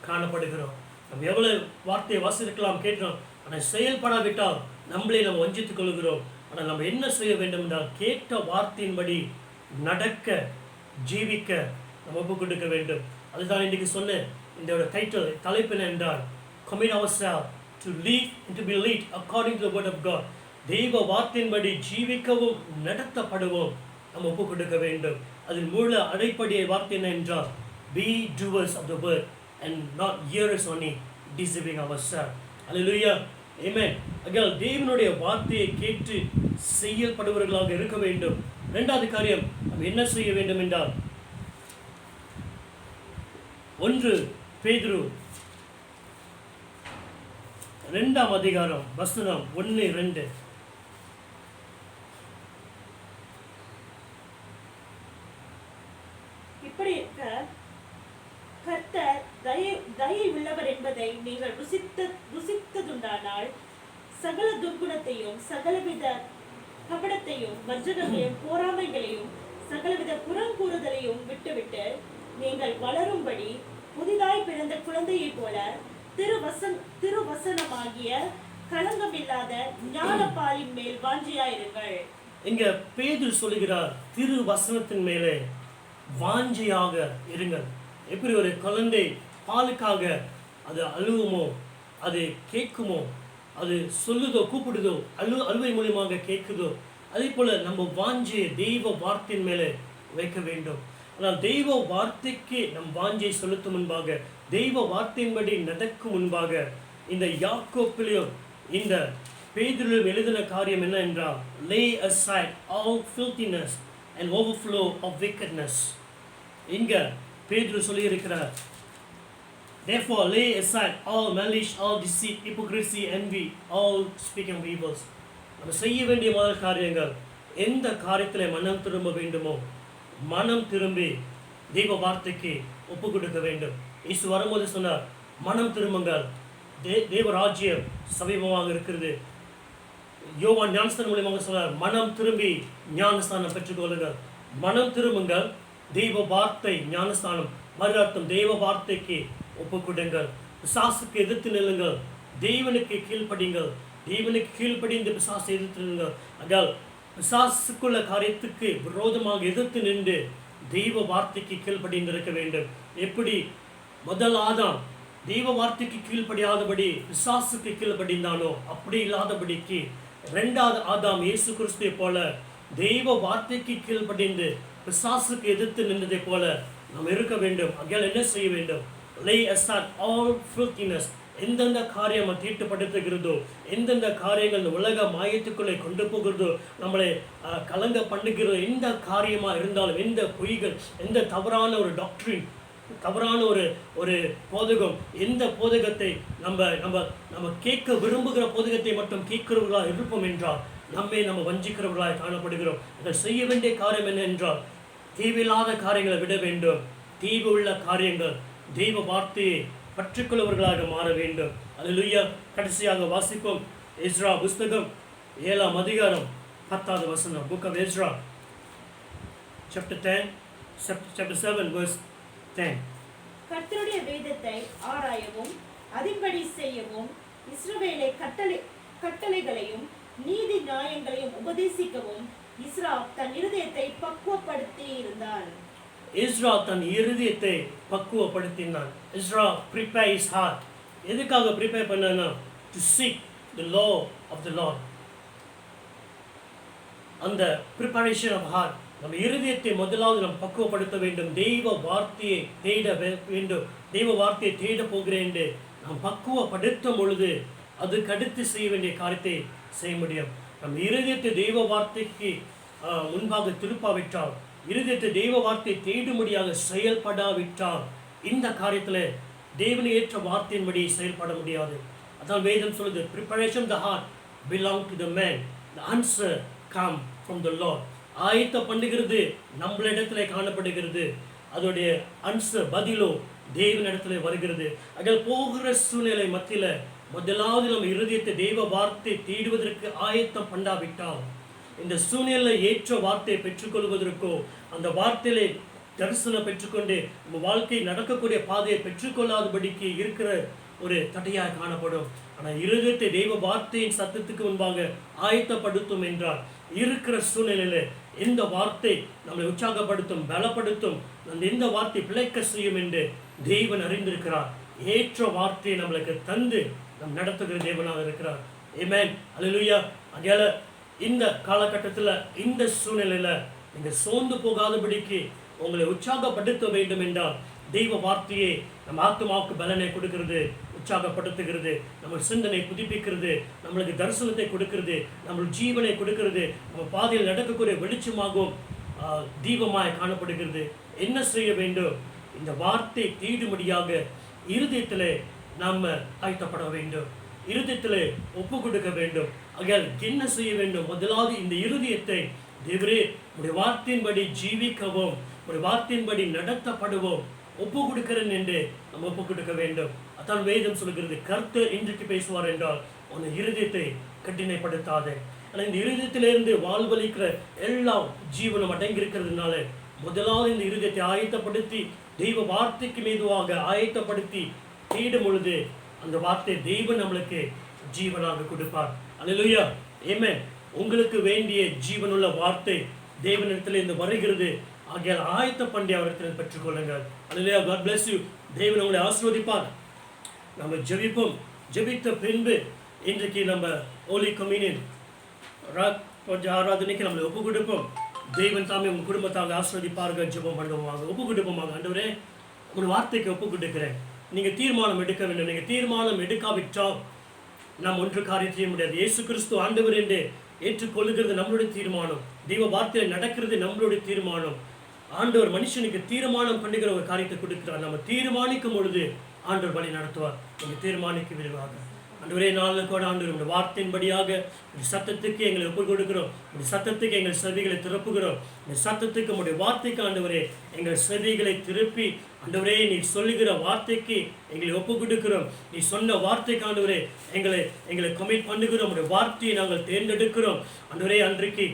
காணப்படுகிறோம். நம்ம எவ்வளவு வார்த்தையை வாசிக்கலாம், கேட்கிறோம், ஆனால் செயல்படாவிட்டால் நம்மளே நம்ம வஞ்சித்துக் கொள்கிறோம். ஆனால் நம்ம என்ன செய்ய வேண்டும் என்றால் கேட்ட வார்த்தையின்படி நடக்க, ஜீவிக்க நம்ம ஒப்பு கொடுக்க வேண்டும். அதுதான் இன்றைக்கு சொன்ன இந்த தலைப்பு என்ன என்றால், commit ourselves to live and to be led according to the word of God. தெய்வ வார்த்தையின்படி ஜீவிக்கவும் நடத்தப்படுவோம் நம்ம ஒப்பு கொடுக்க வேண்டும். அதில் மூல அடிப்படை வார்த்தை என்ன என்றால், be doers of the word and not hearers only, deceiving ourselves. Hallelujah. Amen. அகையால் தேவனுடைய வார்த்தையை கேட்டு செயல்படுபவர்களாக இருக்க வேண்டும். இரண்டாவது காரியம் நம்ம என்ன செய்ய வேண்டும் என்றால், 1 பேதுரு 2 அதிகாரம் வசனம் 1-2. இப்படி இருக்க கர்த்தர் தயை உள்ளவர் என்பதை நீங்கள் ருசித்ததுண்டானால் சகல துர்குணத்தையும், சகலவித கபடத்தையும், வஞ்சகங்களையும், போராமைகளையும், சகலவித புறங்கூறுதலையும் விட்டுவிட்டு நீங்கள் வளரும்படி புதிதாய் பிறந்த குழந்தையைப் போல திருவசனமாகிய களங்கமில்லாத ஞானப்பாலின் மேல் வாஞ்சியாயிருங்கள். இங்க பேதுரு சொல்லுகிறார், திருவசனத்தின் மேலே வாஞ்சியாக இருங்கள். எப்படி ஒரு குழந்தை பாலுக்காக அது அழுவுமோ, அது கேட்குமோ, அது சொல்லுதோ, கூப்பிடுதோ, அழுவை மூலியமாக கேட்குதோ, அதே போல நம்ம வாஞ்சியை தெய்வ வார்த்தையின் மேலே வைக்க வேண்டும். ஆனால் தெய்வ வார்த்தைக்கு நம் வாஞ்சியை செலுத்தும் முன்பாக, தெய்வ வார்த்தையின்படி நடக்கும் முன்பாக, இந்த யாக்கோபிலும் இந்த பேதுருவிலும் எழுதின காரியம் என்ன என்றால், lay aside all filthiness and overflow of wickedness. இங்க பேதுரு சொல்லி இருக்கிறார், therefore lay aside all malice, all deceit, hypocrisy, envy, all speaking of evils. நம்ம செய்ய வேண்டிய முதல் காரியங்கள், எந்த காரியத்தில் மனம் திரும்ப வேண்டுமோ மனம் திரும்பி தெய்வ வார்த்தைக்கு ஒப்பு கொடுக்க வேண்டும். இயேசு வரும்போது சொன்னார், மனம் திரும்புங்கள், தேவராஜ்யம் சமீபமாக இருக்கிறது. யோவான் ஞானஸ்தானம் மூலியமாக சொன்னார், மனம் திரும்பி ஞானஸ்தானம் பெற்றுக்கொள்ளுங்கள். மனம் திரும்புங்கள், தெய்வ வார்த்தை ஞானஸ்தானம், மறு அர்த்தம் தெய்வ வார்த்தைக்கு ஒப்பு கொடுங்கள். பிசாசுக்கு எதிர்த்து நில்லுங்கள், தேவனுக்கு கீழ்ப்படிங்கள். தேவனுக்கு கீழ்ப்படிந்து பிசாசை எதிர்த்து நில்லுங்கள். அதால் பிசாசுக்குள்ள காரியத்துக்கு விரோதமாக எதிர்த்து நின்று தெய்வ வார்த்தைக்கு கீழ்ப்படிந்து இருக்க வேண்டும். எப்படி முதல் ஆதாம் தெய்வ வார்த்தைக்கு கீழ்ப்படியாதபடி பிசாசுக்கு கீழ்ப்படிந்தானோ, அப்படி இல்லாதபடிக்கு இரண்டாவது ஆதாம் இயேசு கிறிஸ்துவை போல தெய்வ வார்த்தைக்கு கீழ்ப்படிந்து பிசாசுக்கு எதிர்த்து நின்றதை போல நாம் இருக்க வேண்டும். அங்கே என்ன செய்ய வேண்டும்? lay aside all filthiness. எந்தெந்த காரியம் தீட்டுப்படுத்துகிறதோ, எந்தெந்த காரியங்கள் இந்த உலக மாயத்துக்குள்ளே கொண்டு போகிறதோ, நம்மளை கலங்க பண்ணுகிறதோ, எந்த காரியமாக இருந்தாலும், எந்த பொய்கள், எந்த தவறான ஒரு டாக்டரின், தவறான ஒரு போதகம், எந்த போதகத்தை நம்ம கேட்க விரும்புகிற போதகத்தை மட்டும் கேட்கிறவர்களாக இருப்போம் என்றால் நம்ம வஞ்சிக்கிறவர்களாக காணப்படுகிறோம். அதை செய்ய வேண்டிய காரியம் என்ன என்றால், தேவையில்லாத காரியங்களை விட வேண்டும். தீவு உள்ள காரியங்கள், தெய்வ வார்த்தையை பற்றுக்கொள்வர்களாக மாற வேண்டும். அல்லேலூயா. கடைசியாக வாசிப்போம் எஸ்ரா புஸ்தகம் 7ஆம் அதிகாரம் 10வது வசனம். Book of Ezra, chapter 7 verse 10. கர்த்தருடைய வேதத்தை ஆராயவும் அதின்படி செய்யவும் இஸ்ரவேலை கட்டளைகளையும் நீதி நியாயங்களையும் உபதேசிக்கவும் இஸ்ரா தன் இருதயத்தை பக்குவப்படுத்தி இருந்தான். எஸ்ரா தன் இருதயத்தை பக்குவப்படுத்தினான். Ezra prepare his heart. எதுக்காக ப்ரிப்பேர் பண்ணனா? To seek the law of the Lord. அந்த preparation of heart, நம்ம இருதயத்தை முதலாவது நாம் பக்குவப்படுத்த வேண்டும். தெய்வ வார்த்தையை தேட வேண்டும். தெய்வ வார்த்தையை தேட போகிறேன் என்று நாம் பக்குவப்படுத்தும் பொழுது அதுக்கு அடுத்து செய்ய வேண்டிய காரியத்தை செய்ய முடியும். நம் இருதயத்தை தெய்வ வார்த்தைக்கு முன்பாக திருப்பாவிட்டால், இருதயத்தை தெய்வ வார்த்தையை தேடும்படியாக செயல்படாவிட்டால் இந்த காரியத்தில் தேவனை ஏற்ற வார்த்தையின்படி செயல்பட முடியாது. அதான் வேதம் சொல்லுது, preparation of the heart belong to the man, the answer come from the Lord. ஆயத்த பண்ணுகிறது நம்மளிடத்துல காணப்படுகிறது, அதோடைய ஆன்சர் பதிலோ தேவனிடத்துல வருகிறது. அதில் போகிற சூழ்நிலை மத்தியில முதலாவது நம்ம இருதயத்தை தெய்வ வார்த்தை தேடுவதற்கு ஆயத்தம் பண்ணாவிட்டால், இந்த சூழ்நிலை ஏற்ற வார்த்தையை பெற்றுக்கொள்வதற்கோ அந்த வார்த்தையிலே தரிசனம் பெற்றுக்கொண்டு நம்ம வாழ்க்கை நடக்கக்கூடிய பாதையை பெற்றுக்கொள்ளாதபடிக்கு இருக்கிற ஒரு தடையாக காணப்படும். ஆனால் இருதயத்தை தெய்வ வார்த்தையின் சத்தத்துக்கு முன்பாக ஆயத்தப்படுத்தும் என்றால் இருக்கிற சூழ்நிலையில எந்த வார்த்தை நம்மளை உற்சாகப்படுத்தும், பலப்படுத்தும், அந்த எந்த வார்த்தை பிழைக்க செய்யும் என்று தேவன் அறிந்திருக்கிறார். ஏற்ற வார்த்தையை நம்மளுக்கு தந்து நம் நடத்துகிற தேவனாக இருக்கிறார். ஆமென், அல்லேலூயா. அதனால இந்த காலகட்டத்தில் இந்த சூழ்நிலையில நீங்க சோர்ந்து போகாதபடிக்கு உங்களை உற்சாகப்படுத்த வேண்டும் என்றால் தெய்வ வார்த்தையை நம்ம ஆத்மாவுக்கு பலனை கொடுக்கிறது, உற்சாகப்படுத்துகிறது, நம்ம சிந்தனை புதுப்பிக்கிறது, நம்மளுக்கு தரிசனத்தை கொடுக்கிறது, நம்ம ஜீவனை கொடுக்கிறது, நம்ம பாதையில் நடக்கக்கூடிய வெளிச்சமாகவும் தீபமாய் காணப்படுகிறது. என்ன செய்ய வேண்டும்? இந்த வார்த்தை தேடும்படியாக இருதயத்தில் நாம் ஆயத்தப்பட வேண்டும், இருதயத்தில் ஒப்பு கொடுக்க வேண்டும். ஆகையால் என்ன செய்ய வேண்டும்? முதலாவது இந்த இருதயத்தை தேவரே உடைய வார்த்தையின்படி ஜீவிக்கவும், உடைய வார்த்தையின்படி நடத்தப்படுவோம், ஒப்பு கொடுக்கிறேன் என்று நம்ம ஒப்பு கொடுக்க வேண்டும். அதான் வேதம் சொல்கிறது, கர்த்தர் இன்றைக்கு பேசுவார் என்றால் உன் இருதயத்தை கடினப்படுத்தாதே. ஆனால் இந்த இருதயத்திலிருந்து வாழ்வழிக்கிற எல்லா ஜீவனும் அடங்கி இருக்கிறதுனால முதலாவது இந்த இருதயத்தை ஆயத்தப்படுத்தி தெய்வ வார்த்தைக்கு மீதுவாக ஆயத்தப்படுத்தி தேடும் பொழுது அந்த வார்த்தை தெய்வம் நம்மளுக்கு ஜீவனாக கொடுப்பார். அல்லேலூயா, ஆமென். உங்களுக்கு வேண்டிய ஜீவனுள்ள வார்த்தை தேவனிடத்தில் இருந்து வருகிறது. ஆகையால் ஆயத்த பண்ணி அவரிடத்தில் பெற்றுக்கொள்ளுங்கள். அல்லேலூயா, God bless you. தேவன் உங்களை ஆசீர்வதிப்பார். நம்ம ஜெபிப்போம். ஜெபித்த பின்பு இன்றைக்கு நம்ம ஹோலி கம்யூனியன் கொஞ்சம் ஆராதனைக்கு நம்மளை ஒப்பு கொடுப்போம். தேவன் தாமே உங்கள் குடும்பத்தாக ஆசீர்வதிப்பார்கள். ஜெபம் பண்ணுவோமாக, ஒப்பு கொடுப்போமாக. ஆண்டவரே, உங்கள் வார்த்தைக்கு ஒப்பு கொடுக்கிறேன். நீங்கள் தீர்மானம் எடுக்க வேண்டும். நீங்கள் தீர்மானம் எடுக்காவிட்டால் நாம் ஒன்று காரியம் செய்ய முடியாது. இயேசு கிறிஸ்து ஆண்டவர் என்று ஏற்றுக்கொள்ளுகிறது நம்மளுடைய தீர்மானம், தெய்வ வார்த்தையில் நடக்கிறது நம்மளுடைய தீர்மானம். ஆண்டவர் மனுஷனுக்கு தீர்மானம் பண்ணுகிற ஒரு காரியத்தை கொடுக்கிறார். நம்ம தீர்மானிக்கும் பொழுது ஆண்டவர் வழி நடத்துவார். நீங்கள் தீர்மானிக்க விரைவாக ஆண்டவரே, நாளில் கூட ஆண்டவர் உடைய வார்த்தையின்படியாக ஒரு சத்தத்துக்கு எங்களை ஒப்பு கொடுக்கிறோம். ஒரு சத்தத்துக்கு எங்கள் செவிகளை திறப்புகிறோம். இந்த சத்தத்துக்கு உடைய வார்த்தைக்கு ஆண்டவரே எங்கள் செவிகளை திருப்பி ஆண்டவரே நீ சொல்லுகிற வார்த்தைக்கு எங்களை ஒப்பு கொடுக்கிறோம். நீ சொன்ன வார்த்தைக்கு ஆண்டவரே எங்களை கமிட் பண்ணுகிறோம். உடைய வார்த்தையை நாங்கள் தேர்ந்தெடுக்கிறோம். ஆண்டவரே, அன்றைக்கு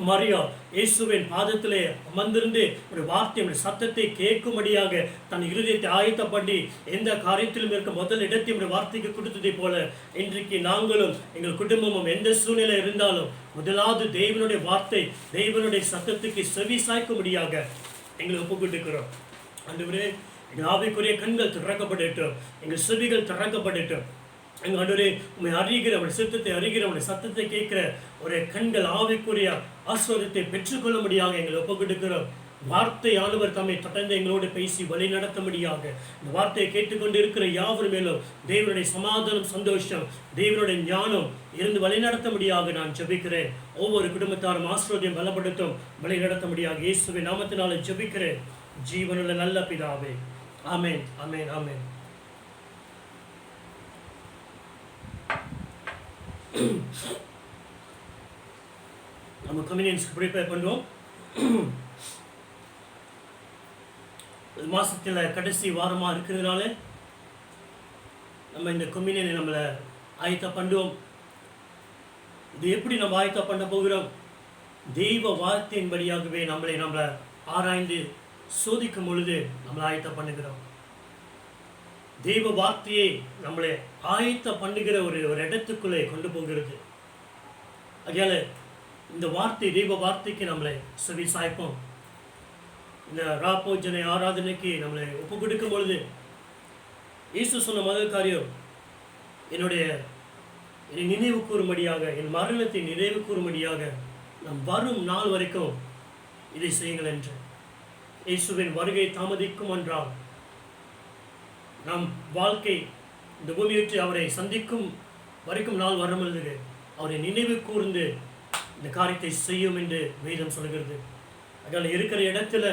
மரியா இயேசுவின் பாதத்திலே அமர்ந்திருந்து ஒரு வார்த்தை சத்தத்தை கேட்கும்படியாக தன் இருதயத்தை ஆயத்தப்படி எந்த காரியத்திலும் இருக்க முதல் இடத்தை வார்த்தைக்கு கொடுத்ததை போல இன்றைக்கு நாங்களும் எங்கள் குடும்பமும் எந்த சூழ்நிலை இருந்தாலும் முதலாவது தேவனுடைய வார்த்தை, தேவனுடைய சத்தத்துக்கு செவி சாய்க்கும்படியாக எங்களை ஒப்புக்கொண்டிருக்கிறோம். ஆண்டவரே, எங்கள் ஆவிக்குரிய கண்கள் திறக்கப்படட்டும், எங்கள் செவிகள் திறக்கப்படட்டும். எங்கள் ஆண்டவரே, உண்மை அறிகிற அவருடைய சித்தத்தை அறிகிற அவருடைய சத்தத்தை கேட்கிற ஒரு கண்கள் ஆவிக்குரிய ஆசீர்வாதத்தை பெற்றுக்கொள்ளும்படியாக எங்களை ஒப்புக்கொடுக்கிறோம். வார்த்தை ஆண்டவர் தம்மை தொடர்ந்து எங்களோடு பேசி வழி நடத்தும்படியாக இந்த வார்த்தையை கேட்டுக்கொண்டு இருக்கிற யாவர் மேலும் தேவனுடைய சமாதானம், சந்தோஷம், தேவனுடைய ஞானம் இருந்து வழி நடத்தும்படியாக நான் ஜெபிக்கிறேன். ஒவ்வொரு குடும்பத்தாரும் ஆசீர்வாதம் பலப்படுத்தும் வழி நடத்தும்படியாக இயேசுவின் நாமத்தினால ஜெபிக்கிறேன். ஜீவனுள்ள நல்ல பிதாவே, ஆமென், ஆமென், ஆமென். நம்ம கம்யூனியன்ஸ்க்கு ப்ரிப்பேர் பண்ணுவோம். மாசத்துல கடைசி வாரமா இருக்கிறதுனால நம்ம இந்த கம்யூனியனை நம்மளை ஆயத்த பண்ணுவோம். இது எப்படி நம்ம ஆயத்தம் பண்ண போகிறோம்? தெய்வ வார்த்தையின்படியாகவே நம்மளை ஆராய்ந்து சோதிக்கும் பொழுது நம்மளை ஆயத்தம் பண்ணுகிறோம். தெய்வ வார்த்தையை நம்மளை ஆயத்தம் பண்ணுகிற ஒரு இடத்துக்குள்ளே கொண்டு போகிறது. அதனால இந்த வார்த்தை, தெய்வ வார்த்தைக்கு நம்மளை செவி சாய்ப்போம். இந்த ராப்போஜனை ஆராதனைக்கு நம்மளை ஒப்பு கொடுக்கும் பொழுது இயேசு சொன்ன முதல் காரியம், என்னை நினைவு கூறும்படியாக, என் மரணத்தை நினைவு கூறும்படியாக நம் வரும் நாள் வரைக்கும் இதை செய்யுங்கள் என்று. இயேசுவின் வருகை தாமதிக்கும் என்றால் நம் வாழ்க்கை இந்த பூமியிட்டு அவரை சந்திக்கும் வரைக்கும் நாள் வரும் பொழுது அவரை நினைவு கூர்ந்து இந்த காரியத்தை செய்யும் என்று வேதம் சொல்கிறது. அதனால் இருக்கிற இடத்துல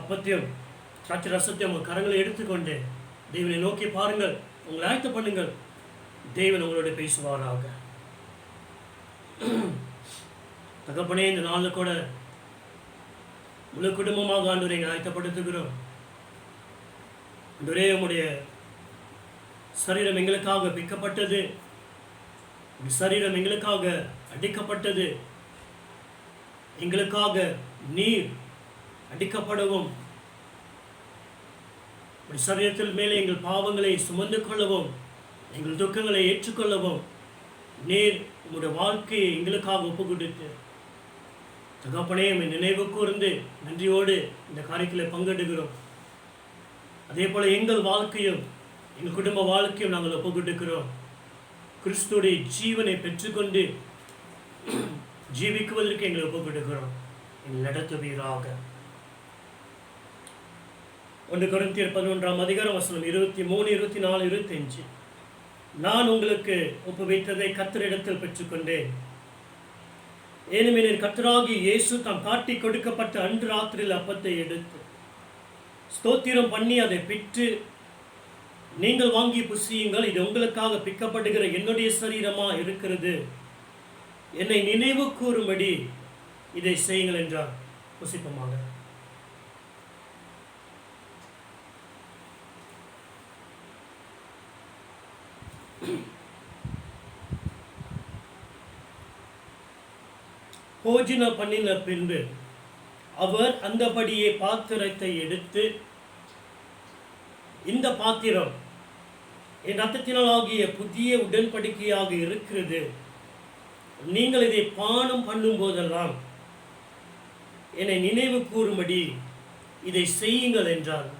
அப்பத்தையும் திராட்சை ரசத்தையும் உங்கள் கரங்களை எடுத்துக்கொண்டு தேவனை நோக்கி பாருங்கள், உங்களை ஆயத்தம் பண்ணுங்கள். தேவன் உங்களோட பேசுவாராக. தகப்பனே, இந்த நாளில் கூட முழு குடும்பமாக ஆண்டவரை ஆயத்தப்படுத்துகிறோம். ஆண்டவரே, உம்முடைய சரீரம் எங்களுக்காக பிக்கப்பட்டது, சரீரம் எங்களுக்காக அடிக்கப்பட்டது, எங்களுக்காக நீர் அடிக்கப்படவும், சரீரத்தில் மேலே எங்கள் பாவங்களை சுமந்து கொள்ளவும், எங்கள் துக்கங்களை ஏற்றுக்கொள்ளவும் நீர் உங்களுடைய வாழ்க்கையை எங்களுக்காக ஒப்பு கொடுத்து தகப்பனே, நினைவு கூர்ந்து நன்றியோடு இந்த காரியத்தில் பங்கெடுக்கிறோம். அதே போல எங்கள் வாழ்க்கையும் எங்கள் குடும்ப வாழ்க்கையும் நாங்கள் ஒப்பு கொடுக்கிறோம். கிறிஸ்துடைய ஜீவனை பெற்றுக்கொண்டு ஜீவிக்குவதற்கு எங்களை ஒப்பு கொடுக்கிறோம். எங்கள் நடத்துவீராக. 1 கொரிந்தியர் 11ஆம் அதிகாரம் வசனம் 23, 24, 25. நான் உங்களுக்கு ஒப்புவித்ததை கர்த்தரிடத்தில் பெற்றுக்கொண்டேன். ஏனெனில் கர்த்தராகிய இயேசு தாம் காட்டி கொடுக்கப்பட்ட அன்று ராத்திரியில் அப்பத்தை எடுத்து ஸ்தோத்திரம் பண்ணி அதை பிற்று, நீங்கள் வாங்கி புசியுங்கள், இது உங்களுக்காக பிக்கப்படுகிற என்னுடைய சரீரமா இருக்கிறது, என்னை நினைவு கூறும்படி இதை செய்யுங்கள் என்றார். புசிப்பமாக. போஜன பண்ணின பின்பு அவர் அந்தபடியே பாத்திரத்தை எடுத்து, இந்த பாத்திரம் என் ரத்தத்தினால் ஆகிய புதிய உடன்படிக்கையாக இருக்கிறது, நீங்கள் இதை பானம் பண்ணும் போதெல்லாம் என்னை நினைவு கூறும்படி இதை செய்யுங்கள் என்றார்.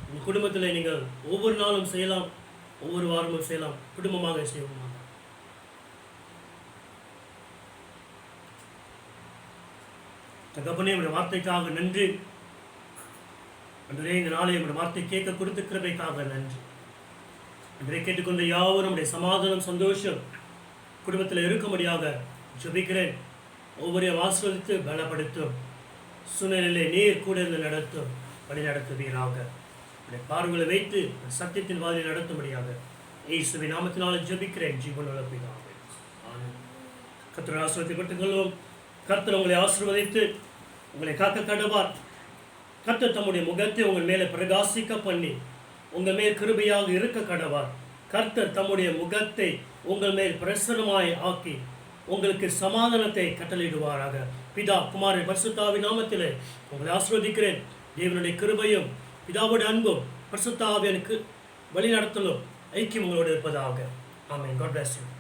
உங்கள் குடும்பத்தில் நீங்கள் ஒவ்வொரு நாளும் செய்யலாம், ஒவ்வொரு வாரமும் செய்யலாம், குடும்பமாக செய்வோம். தகப்பனே, உடைய வார்த்தைக்காக நன்றி. அன்றே இந்த நாளை உடைய வார்த்தை கேட்க கொடுத்த கிருபைக்காக நன்றி. அன்றே கேட்டுக்கொண்ட யாவரும் நம்முடைய சமாதானம், சந்தோஷம் குடும்பத்தில் இருக்கும்படியாக ஜெபிக்கிறேன். ஒவ்வொரு ஆசீர்வதித்து பலப்படுத்தும், சூழ்நிலையிலே நீர் கூட இருந்து நடத்தும், வழி நடத்துவீராக. உடைய பார்வைகளை வைத்து சத்தியத்தின் வாதியை நடத்தும்படியாக இயேசுவின் நாமத்தினால ஜெபிக்கிறேன். ஜீவனுள்ள பிதாவே, ஆமென். கர்த்தர் ஆசீர்வாதத்தை பெற்றுக்கொள்வோம். கர்த்தர் உங்களை ஆசீர்வதித்து உங்களை காக்க கடவார். கர்த்தர் தம்முடைய முகத்தை உங்கள் மேலே பிரகாசிக்க பண்ணி உங்கள் மேல் கிருபையாக இருக்க கடவார். கர்த்தர் தம்முடைய முகத்தை உங்கள் மேல் பிரசன்னமாய் ஆக்கி உங்களுக்கு சமாதானத்தை கட்டளையிடுவாராக. பிதா, குமாரன், பரிசுத்த ஆவியின் நாமத்திலே உங்களை ஆசீர்வதிக்கிறேன். தேவனுடைய கிருபையும் பிதாவுடைய அன்பும் பரிசுத்த ஆவியானுக்கு வழி நடத்தலும் ஐக்கியம் உங்களோடு இருப்பதாக. ஆமென். God bless you.